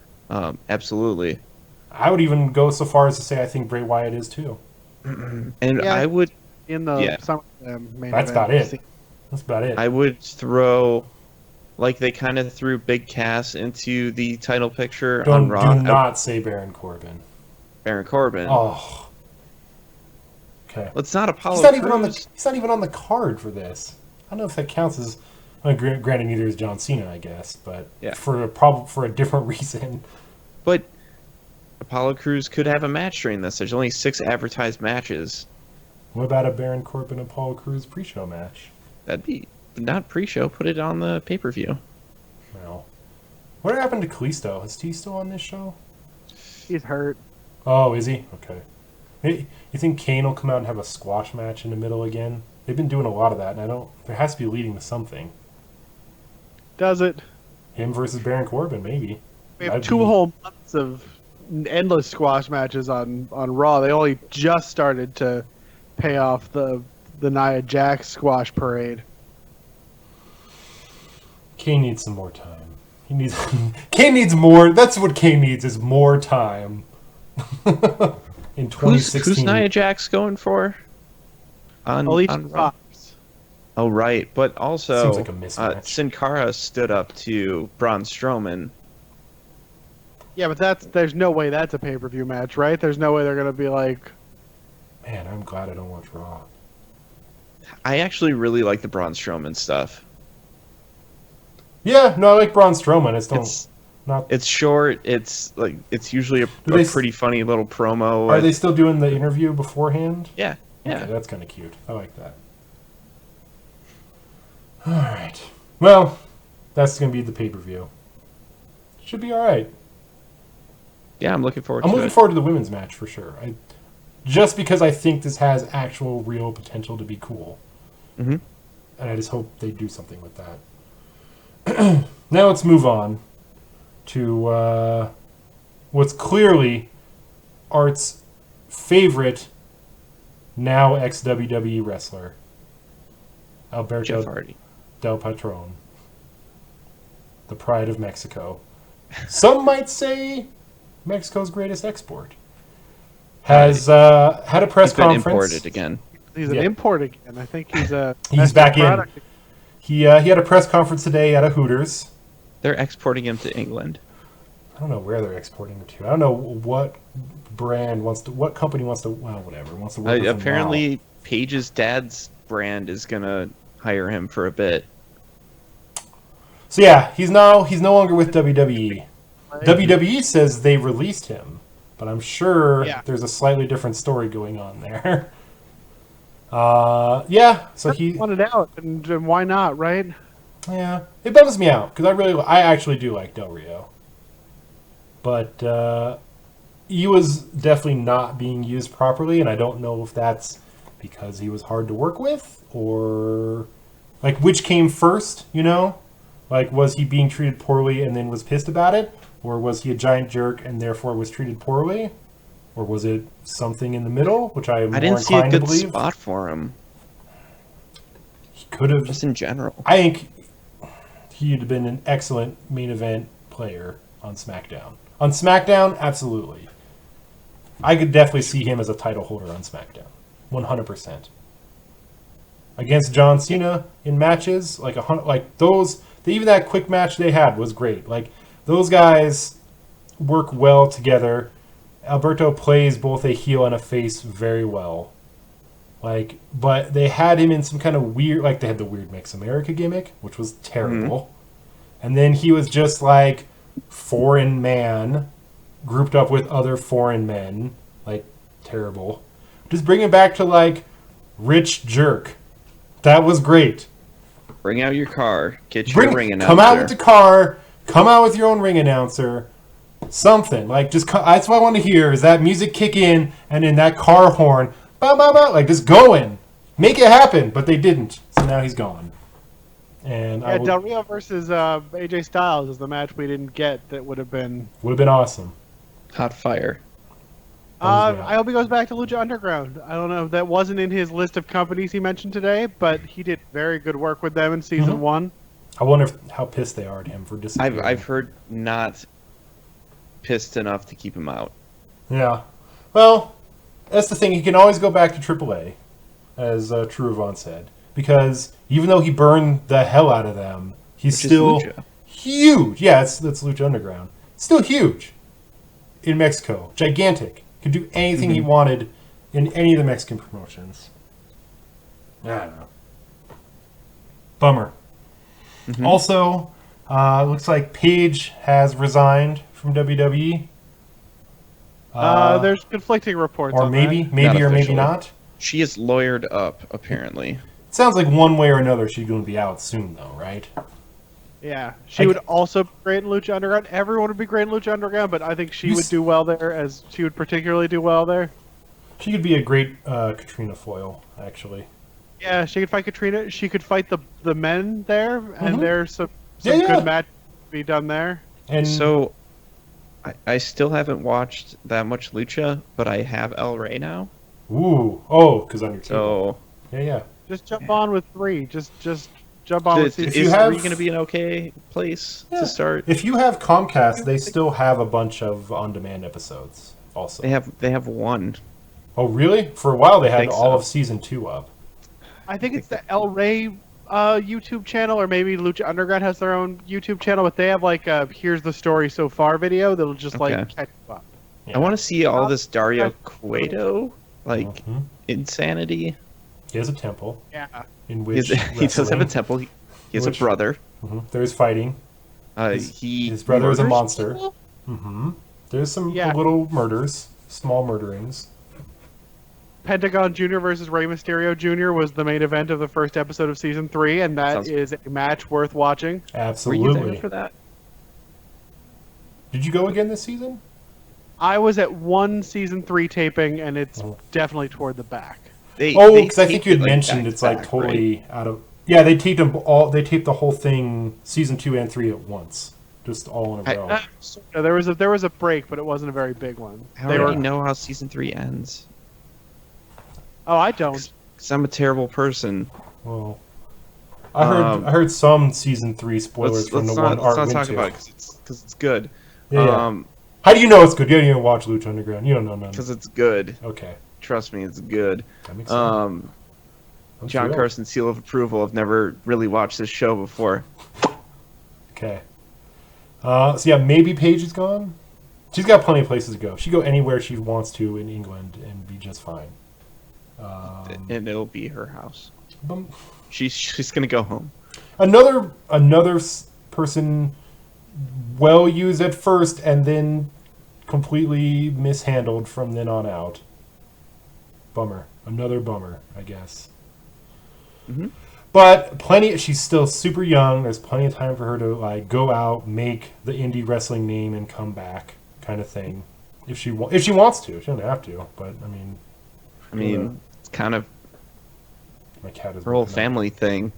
Absolutely. I would even go so far as to say I think Bray Wyatt is too. And I would in the main That's event. about it. That's about it. I would throw, like they kind of threw Big Cass into the title picture on Raw. Do not say Baron Corbin. Baron Corbin. Oh. Okay. Well, it's not Apollo He's not Crews. even on the card for this. I don't know if that counts as Granted, neither is John Cena, I guess, but Yeah. for a different reason. But Apollo Crews could have a match during this. There's only 6 advertised matches. What about a Baron Corbin and Apollo Crews pre-show match? That'd be not pre-show. Put it on the pay-per-view. Well, what happened to Kalisto? Is he still on this show? He's hurt. Oh, is he? Okay. Hey, you think Kane will come out and have a squash match in the middle again? They've been doing a lot of that, and there has to be leading to something. Does it? Him versus Baron Corbin, maybe. We have 2 whole months of endless squash matches on Raw. They only just started to pay off the Nia Jax squash parade. Kane needs some more time. Kane needs more. That's what Kane needs, is more time. In 2016. Who's Nia Jax going for? Alicia on Raw? Fox. Oh, right. But also, Seems like a mismatch. Sin Cara stood up to Braun Strowman. Yeah, but there's no way that's a pay-per-view match, right? There's no way they're going to be like... Man, I'm glad I don't watch Raw. I actually really like the Braun Strowman stuff. Yeah, no, I like Braun Strowman. It's short. It's usually a pretty funny little promo. Are they still doing the interview beforehand? Yeah. Okay, that's kind of cute. I like that. All right. Well, that's going to be the pay-per-view. Should be all right. Yeah, I'm looking forward to it. I'm looking forward to the women's match for sure. Just because I think this has actual real potential to be cool. Mm-hmm. And I just hope they do something with that. Now let's move on to what's clearly Art's favorite now ex-WWE wrestler, Alberto Jeff Hardy. Del Patron, the pride of Mexico. Some might say Mexico's greatest export. Has had a press He's been conference. imported again. He's an import again. I think he's a... He's back in. He had a press conference today at a Hooters. They're exporting him to England. I don't know where they're exporting him to. I don't know what what company wants to, well, whatever, wants to work with him Apparently, now. Paige's dad's brand is going to hire him for a bit. So yeah, he's no longer with WWE. WWE says they released him, but I'm sure there's a slightly different story going on there. So he wanted out, and why not, right? Yeah, it bums me out because I actually do like Del Rio, but he was definitely not being used properly, and I don't know if that's because he was hard to work with or like which came first, you know? Like, was he being treated poorly and then was pissed about it? Or was he a giant jerk and therefore was treated poorly? Or was it something in the middle, which I didn't see a good spot for him. He could have. Just in general. I think he'd have been an excellent main event player on SmackDown. On SmackDown, absolutely. I could definitely see him as a title holder on SmackDown. 100%. Against John Cena in matches, even that quick match they had was great. Like, those guys work well together. Alberto plays both a heel and a face very well. Like, but they had him in some kind of weird, like they had the weird Mix America gimmick, which was terrible. Mm-hmm. And then he was just like foreign man grouped up with other foreign men. Like, terrible. Just bring it back to like rich jerk. That was great. Bring out your car. Get your ring announcer. Come out with the car. Come out with your own ring announcer. Something. Like, just that's what I want to hear is that music kick in and then that car horn. Bah, bah, bah, like, just going. Make it happen. But they didn't. So now he's gone. And Del Rio versus AJ Styles is the match we didn't get that would have been awesome. Hot fire. I hope he goes back to Lucha Underground. I don't know. That wasn't in his list of companies he mentioned today, but he did very good work with them in season 1. I wonder how pissed they are at him for disappearing. I've heard not pissed enough to keep him out. Yeah. Well, that's the thing. He can always go back to AAA, as True Avant said. Because even though he burned the hell out of them, he's still huge. Yeah, that's Lucha Underground. Still huge in Mexico. Gigantic. Could do anything he wanted in any of the Mexican promotions. I don't know. Bummer. Mm-hmm. Also, looks like Paige has resigned from WWE. There's conflicting reports. Or on maybe, that. maybe Not or maybe officially. not. She is lawyered up, apparently. It sounds like one way or another she's going to be out soon, though, right? Yeah, she would also be great in Lucha Underground. Everyone would be great in Lucha Underground, but I think she would do well there, as she would particularly do well there. She could be a great Katrina foil, actually. Yeah, she could fight Katrina. She could fight the men there, and there's some Yeah. good match to be done there. And So, I still haven't watched that much Lucha, but I have El Rey now. ooh, oh, because on your So, yeah. Just jump on with 3. Just jump on with is season. you is have- 3 going to be an okay place to start? If you have Comcast, they still have a bunch of on-demand episodes. Also, They have one. oh really? For a while, they had think all so. of season 2 up. I think it's the El Rey YouTube channel, or maybe Lucha Underground has their own YouTube channel, but they have like a "Here's the story so far" video that'll just Okay. like catch you up. Yeah. I want to see all this Dario Cueto, like, Mhm. insanity. He has a temple Yeah. in which He does have a temple. He has Which- a brother. There's fighting. His brother is a murders monster. people? There's some Yeah. little murders, small murderings. Pentagon Jr. versus Rey Mysterio Jr. was the main event of the first episode of season 3, and that Sounds- is a match worth watching. Were you there Absolutely. for that? Did you go again this season? I was at one season 3 taping, and it's Oh. definitely toward the back. Oh, They because I think taped you had it, like, mentioned back it's to like back, totally right? out of. Yeah, they taped them all. They taped the whole thing, season 2 and 3 at once, just all in a row. There was a break, but it wasn't a very big one. How They do were. you know how season 3 ends? Oh, I don't. Because I'm a terrible person. Well, I heard some season 3 spoilers from the one let's Art not went talk to. about it because it's good. Yeah. How do you know it's good? You didn't even watch Lucha Underground. You don't know none. Because it's good. Okay, Trust me, it's good. that makes sense. I'm John thrilled. Carson seal of approval. I've never really watched this show before. Okay. So yeah, maybe Paige is gone. She's got plenty of places to go. She can go anywhere she wants to in England and be just fine. And it'll be her house. But She's gonna go home. another person well used at first and then completely mishandled from then on out. Bummer. Another bummer, I guess. Mhm. But she's still super young. There's plenty of time for her to like go out, make the indie wrestling name, and come back, kind of thing. If she wants to, she doesn't have to. But I mean, It's kind of my cat is her whole waking up. family thing.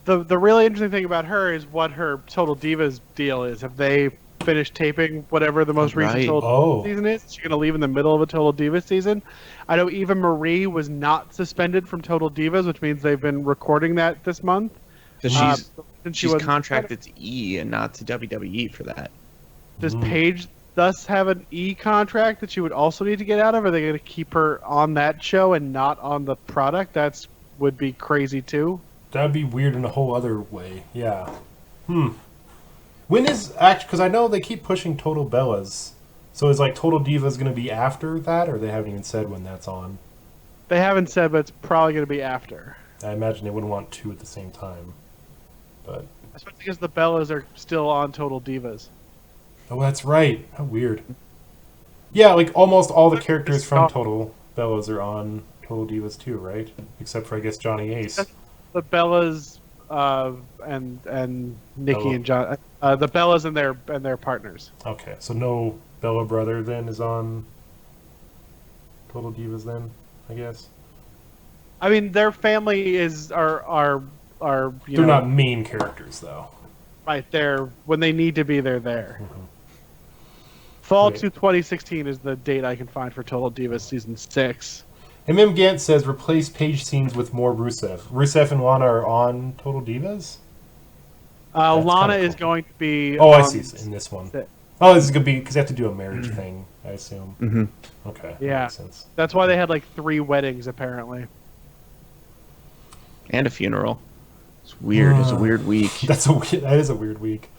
The really interesting thing about her is what her Total Divas deal is. Have they finished taping whatever the most recent Right. Total Divas season is? Is she going to leave in the middle of a Total Divas season? I know Eva Marie was not suspended from Total Divas, which means they've been recording that this month. Because Since she's wasn't contracted to E and not to WWE for that. Does Paige thus have an E contract that she would also need to get out of? Are they going to keep her on that show and not on the product? That's would be crazy too. That'd be weird in a whole other way. Yeah. When is because I know they keep pushing Total Bellas. So is like Total Divas going to be after that, or they haven't even said when that's on? They haven't said, but it's probably going to be after. I imagine they wouldn't want 2 at the same time. But Especially because the Bellas are still on Total Divas. oh, that's right. How weird. Yeah, like almost all the characters from Total Bellas are on Total Divas too, right? Except for I guess Johnny Ace. The Bellas and Nikki Bella. and John, the Bellas and their partners. Okay, so no Bella brother then is on Total Divas then, I guess. I mean, their family are They're not main characters though. right there when they need to be. They're there. Fall Great. to 2016 is the date I can find for Total Divas season 6. MM Gant says replace Paige scenes with more Rusev. Rusev and Lana are on Total Divas? That's Lana kinda is cool. going to be. Oh, I see. In this one. Six. Oh, this is going to be because they have to do a marriage thing, I assume. Mm-hmm. Okay. Yeah. That makes sense. That's why they had like 3 weddings apparently. And a funeral. It's weird. It's a weird week. That is a weird week.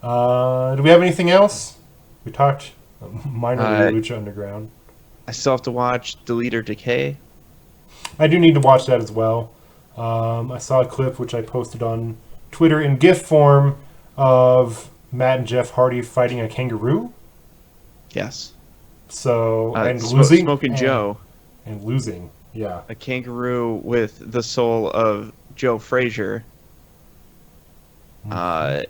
Do we have anything else? We talked minorly Lucha Underground. I still have to watch Delete or Decay. I do need to watch that as well. I saw a clip which I posted on Twitter in GIF form of Matt and Jeff Hardy fighting a kangaroo. Yes. So and losing, Smoking Joe, and losing. Yeah, a kangaroo with the soul of Joe Frazier. Matt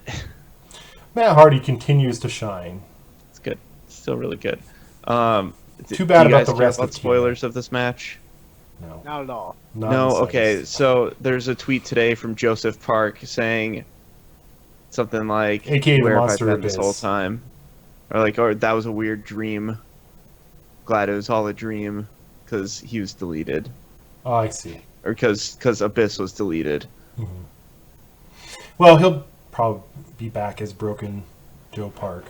Hardy continues to shine. It's good. It's still really good. Too bad about the rest of of spoilers of this match. No, Not at all. No, okay. So there's a tweet today from Joseph Park saying something like, AKA "Where have I Monster been this whole Abyss. time?" Or that was a weird dream. Glad it was all a dream because he was deleted, Oh, I see. or because Abyss was deleted. Well, he'll probably be back as Broken Joe Park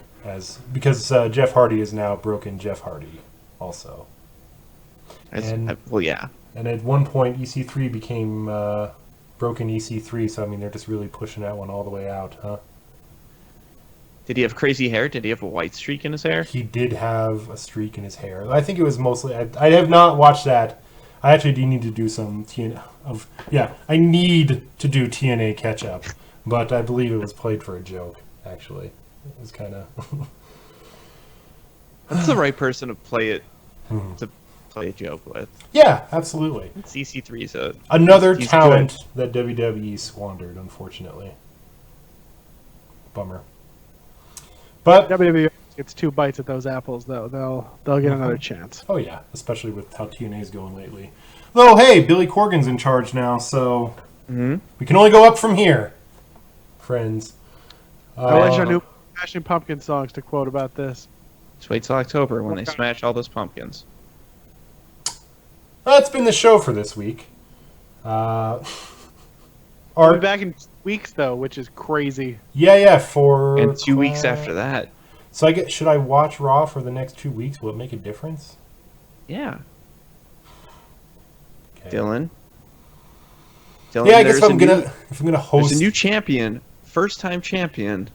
because Jeff Hardy is now Broken Jeff Hardy also. Well, yeah. And at one point, EC3 became Broken EC3, so I mean, they're just really pushing that one all the way out, huh? Did he have crazy hair? Did he have a white streak in his hair? He did have a streak in his hair. I think it was mostly... I have not watched that. I actually do need to do some TNA... I need to do TNA catch-up, but I believe it was played for a joke, actually. It was kind of... That's the right person to play it, to play a joke with. Yeah, absolutely. CC3's another he's talent that WWE squandered, unfortunately. Bummer. But WWE gets 2 bites at those apples, though. They'll get another chance. oh yeah, especially with how TNA's going lately. Though hey, Billy Corgan's in charge now, so we can only go up from here, friends. I wish I knew Smashing Pumpkin songs to quote about this. Just wait till October when they smash all those pumpkins. That's been the show for this week. We'll be Art, back in weeks, though, which is crazy. yeah, for And 2 weeks after that. So should I watch Raw for the next 2 weeks? Will it make a difference? Yeah. Okay. Dylan, Yeah, I guess if I'm gonna host there's a new champion, first-time champion,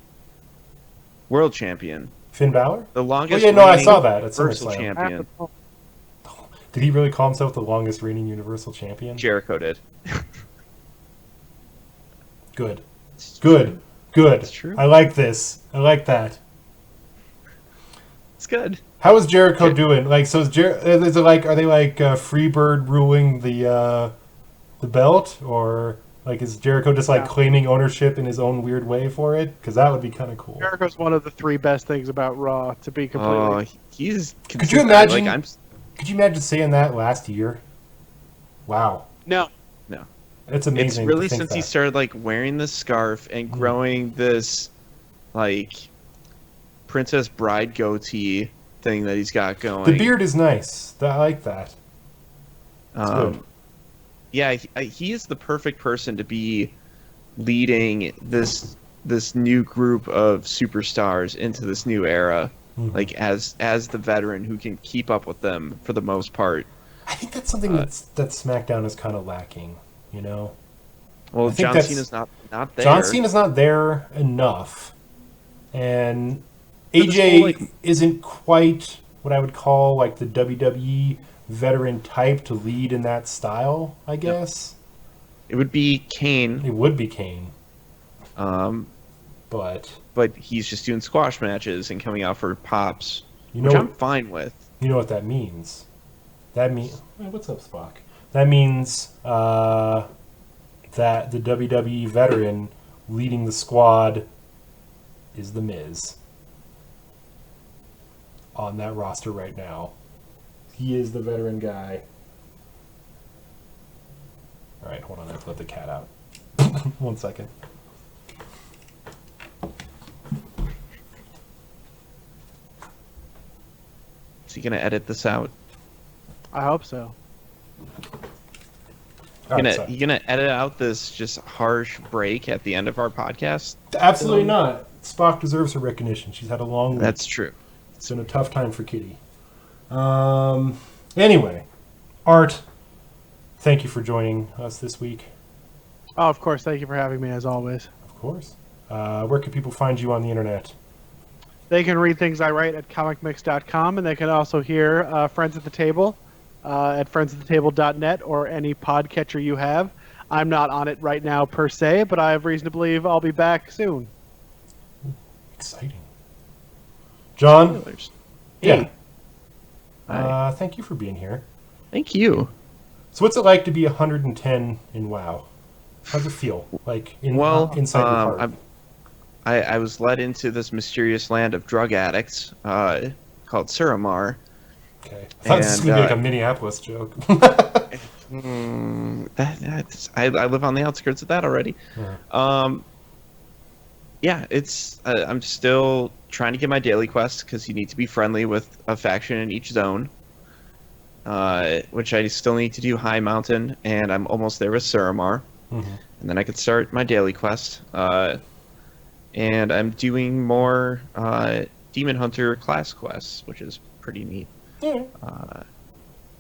world champion, Finn Balor. the longest. Oh yeah, no, I reigning saw that at Universal SummerSlam. champion. Did he really call himself the longest reigning Universal Champion? Jericho did. Good. Good. It's true. I like this. I like that. It's good. How is Jericho doing? Like, so is is it like, are they like Freebird ruling the belt, or like is Jericho just like claiming ownership in his own weird way for it? Because that would be kind of cool. Jericho's one of the 3 best things about Raw, to be completely. Oh, he's. Could you imagine? Could you imagine saying that last year? Wow. No. It's amazing. It's really to think since that. he started like wearing this scarf and growing this like Princess Bride goatee thing that he's got going. The beard is nice. I like that. It's good. Yeah, he is the perfect person to be leading this new group of superstars into this new era. Like as the veteran who can keep up with them for the most part. I think that's something that SmackDown is kind of lacking, you know? Well, John Cena's not there. John Cena's not there enough. And AJ isn't quite what I would call like the WWE veteran type to lead in that style, I guess. It would be Kane. It would be Kane. But he's just doing squash matches and coming out for pops, which I'm fine with. You know what that means? That means... What's up, Spock? That means that the WWE veteran leading the squad is The Miz. On that roster right now. He is the veteran guy. Alright, hold on. I have to let the cat out. 1 second. Is he going to edit this out? I hope so. You gonna edit out this just harsh break at the end of our podcast? Absolutely not. Spock deserves her recognition. She's had a long week. That's true. It's been a tough time for Kitty. Anyway, Art, thank you for joining us this week. Oh, of course. Thank you for having me, as always. Of course. Where can people find you on the internet? They can read things I write at comicmix.com, and they can also hear Friends at the Table at friendsattetable.net or any podcatcher you have. I'm not on it right now per se, but I have reason to believe I'll be back soon. Exciting. John? Hey. Yeah. Thank you for being here. Thank you. So what's it like to be 110 in WoW? How's it feel? Like inside your heart? I was led into this mysterious land of drug addicts called Suramar. Okay. I thought this was going to be like a Minneapolis joke. I live on the outskirts of that already. Yeah, it's I'm still trying to get my daily quest because you need to be friendly with a faction in each zone, which I still need to do High Mountain, and I'm almost there with Suramar, and then I could start my daily quest. And I'm doing more Demon Hunter class quests, which is pretty neat.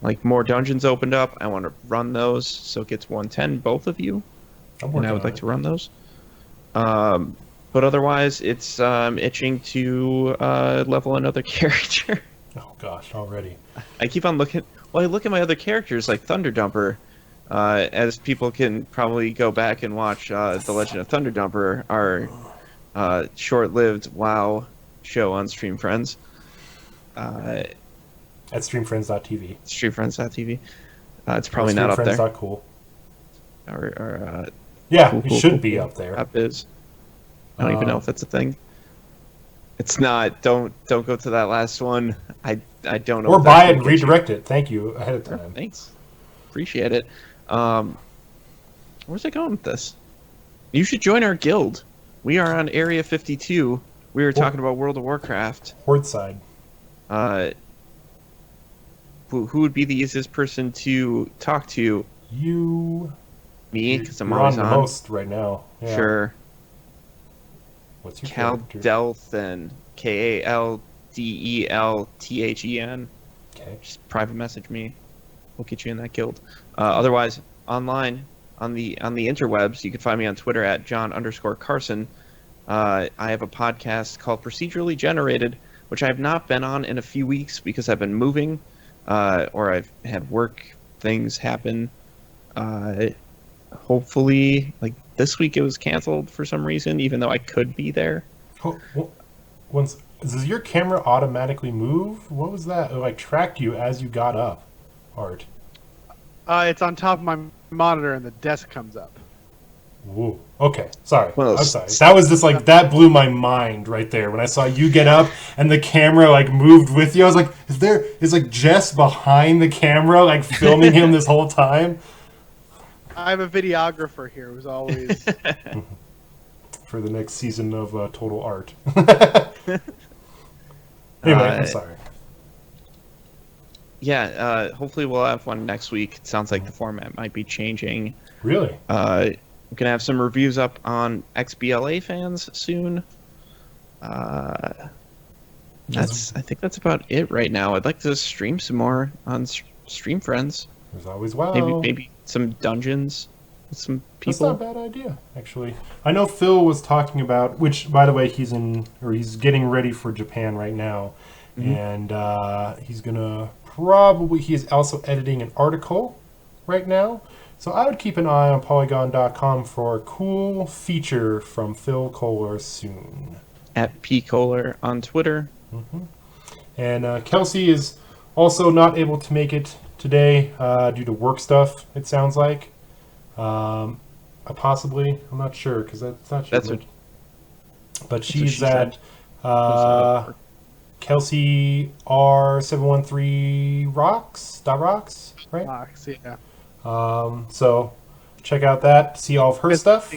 Like more dungeons opened up. I want to run those, so it gets 110, both of you, and I would like to run those. But otherwise, it's itching to level another character. Oh gosh, already. I keep on looking. Well, I look at my other characters like Thunderdumper. As people can probably go back and watch The Legend of Thunderdumper, our short-lived WoW show on Streamfriends. At streamfriends.tv. Streamfriends.tv. It's probably not up there. Streamfriends.cool. Yeah, it should be up there. Up is. I don't even know if that's a thing. It's not. Don't go to that last one. I don't know. Or buy it and redirect it. Thank you ahead of time. Thanks. Appreciate it. Where's it going with this? You should join our guild. We are on Area 52. We were talking about World of Warcraft. Horde side. Who would be the easiest person to talk to? You. Me, because I'm always on the most right now. Yeah. Sure. What's your Kaldelthen. Kaldelthen. Okay. Just private message me. We'll get you in that guild. Otherwise, online on the interwebs, you can find me on Twitter at John_Carson. I have a podcast called Procedurally Generated, which I have not been on in a few weeks because I've been moving, or I've had work things happen. Hopefully, like this week, it was canceled for some reason, even though I could be there. Does your camera automatically move? What was that? It like tracked you as you got up, Art. It's on top of my monitor and the desk comes up. Whoa. Okay. Sorry. Well, I'm sorry. That was just like, that blew my mind right there when I saw you get up and the camera like moved with you. I was like, is like Jess behind the camera like filming him this whole time? I have a videographer here who's always for the next season of Total Art. Anyway, I'm sorry. Yeah, hopefully we'll have one next week. It sounds like the format might be changing. Really? We're gonna have some reviews up on XBLA fans soon. I think that's about it right now. I'd like to stream some more on Streamfriends. There's always WoW. Maybe some dungeons with some people. That's not a bad idea, actually. I know Phil was talking about, which, by the way, he's getting ready for Japan right now, and he's gonna he is also editing an article right now. So I would keep an eye on Polygon.com for a cool feature from Phil Kohler soon. At pkohler on Twitter. And Kelsey is also not able to make it today due to work stuff, it sounds like. Possibly, I'm not sure, because that's not sure. But she's at Kelsey R713 rocks, right? Rocks, yeah. So check out that, see all of her stuff.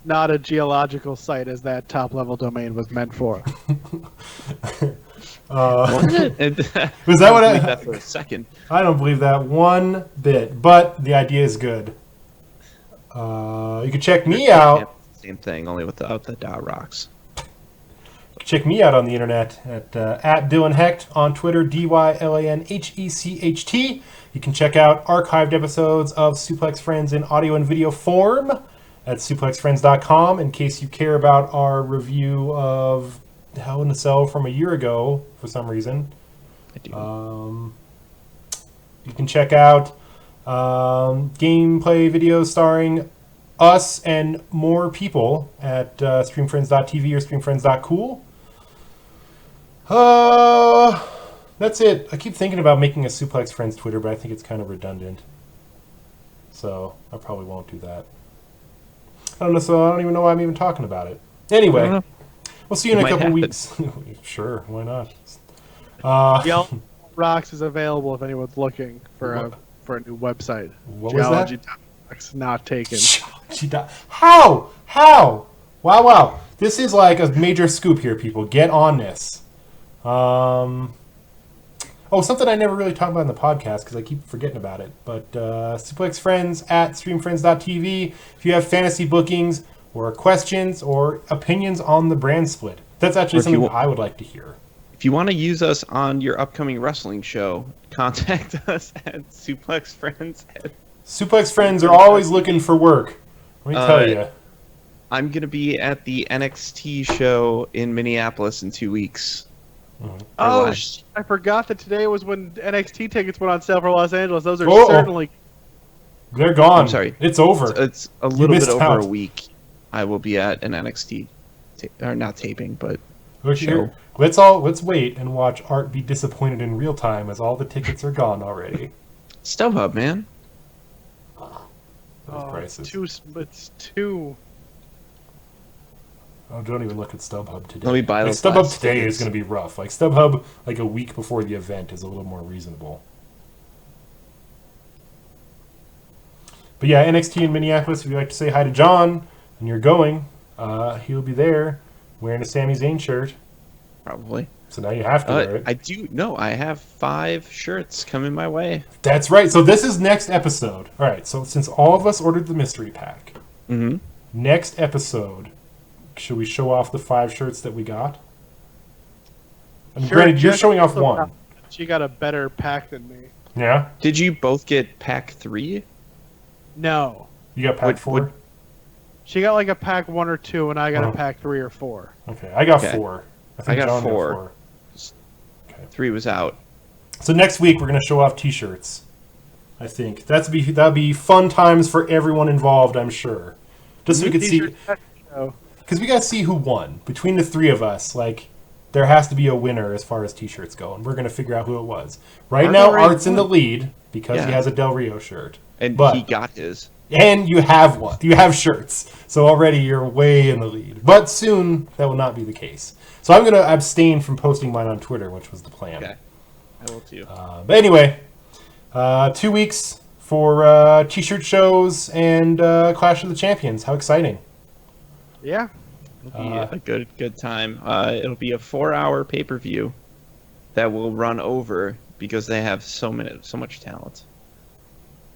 Not a geological site as that top level domain was meant for. Was that what I that for a second? I don't believe that one bit, but the idea is good. You can check me out. Same thing, only without the .rocks. Check me out on the internet at Dylan Hecht on Twitter, DYLANHECHT. You can check out archived episodes of Suplex Friends in audio and video form at suplexfriends.com in case you care about our review of Hell in a Cell from a year ago for some reason. I do. You can check out Gameplay videos starring us and more people at streamfriends.tv or streamfriends.cool. That's it. I keep thinking about making a Suplex Friends Twitter, but I think it's kind of redundant. So I probably won't do that. I don't know, so I don't even know why I'm even talking about it. Anyway, we'll see you in a couple weeks. Sure, why not? Yellow Rocks is available if anyone's looking for a new website. What was that? Geology.rocks not taken. How? Wow. This is like a major scoop here, people. Get on this. Something I never really talked about in the podcast because I keep forgetting about it. But Suplex Friends at streamfriends.tv. If you have fantasy bookings or questions or opinions on the brand split, that's actually something I would like to hear. If you want to use us on your upcoming wrestling show, contact us at Suplex Friends. Suplex Friends are always looking for work. Let me tell you. I'm going to be at the NXT show in Minneapolis in 2 weeks. Oh, I forgot that today was when NXT tickets went on sale for Los Angeles. Those are certainly... They're gone. I'm sorry. It's over. It's a little bit over a week. I will be at an NXT, not taping, but show. Let's wait and watch Art be disappointed in real time as all the tickets are gone already. StubHub, man. Those prices. It's too... Oh, don't even look at StubHub today. Let me buy those. StubHub today is going to be rough. Like StubHub, like a week before the event is a little more reasonable. But yeah, NXT in Minneapolis. If you'd like to say hi to John and you're going, he'll be there wearing a Sami Zayn shirt. Probably. So now you have to wear it. I have 5 shirts coming my way. That's right. So this is next episode. All right. So since all of us ordered the mystery pack, next episode. Should we show off the 5 shirts that we got? I mean, granted, you're showing off 1. She got a better pack than me. Yeah? Did you both get pack 3? No. You got pack 4? She got like a pack 1 or 2, and I got a pack 3 or 4. Okay, I got 4. I got 4. Okay. 3 was out. So next week we're going to show off T-shirts. I think that'd be fun times for everyone involved. I'm sure. Just so we could see. Because we got to see who won. Between the 3 of us, like, there has to be a winner as far as T-shirts go, and we're going to figure out who it was. Right now, Art's in the lead because he has a Del Rio shirt. And he got his. And you have one. You have shirts. So already you're way in the lead. But soon, that will not be the case. So I'm going to abstain from posting mine on Twitter, which was the plan. Okay. I will too. But anyway, 2 weeks for T-shirt shows and Clash of the Champions. How exciting. Yeah. It'll be a good time. It'll be a 4-hour pay-per-view that will run over because they have so much talent.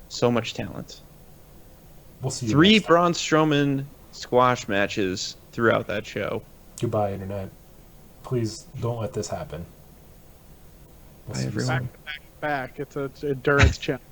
So much talent. We'll see. 3 Braun Strowman squash matches throughout that show. Goodbye, Internet. Please don't let this happen. Bye, everyone. Back. It's an endurance challenge.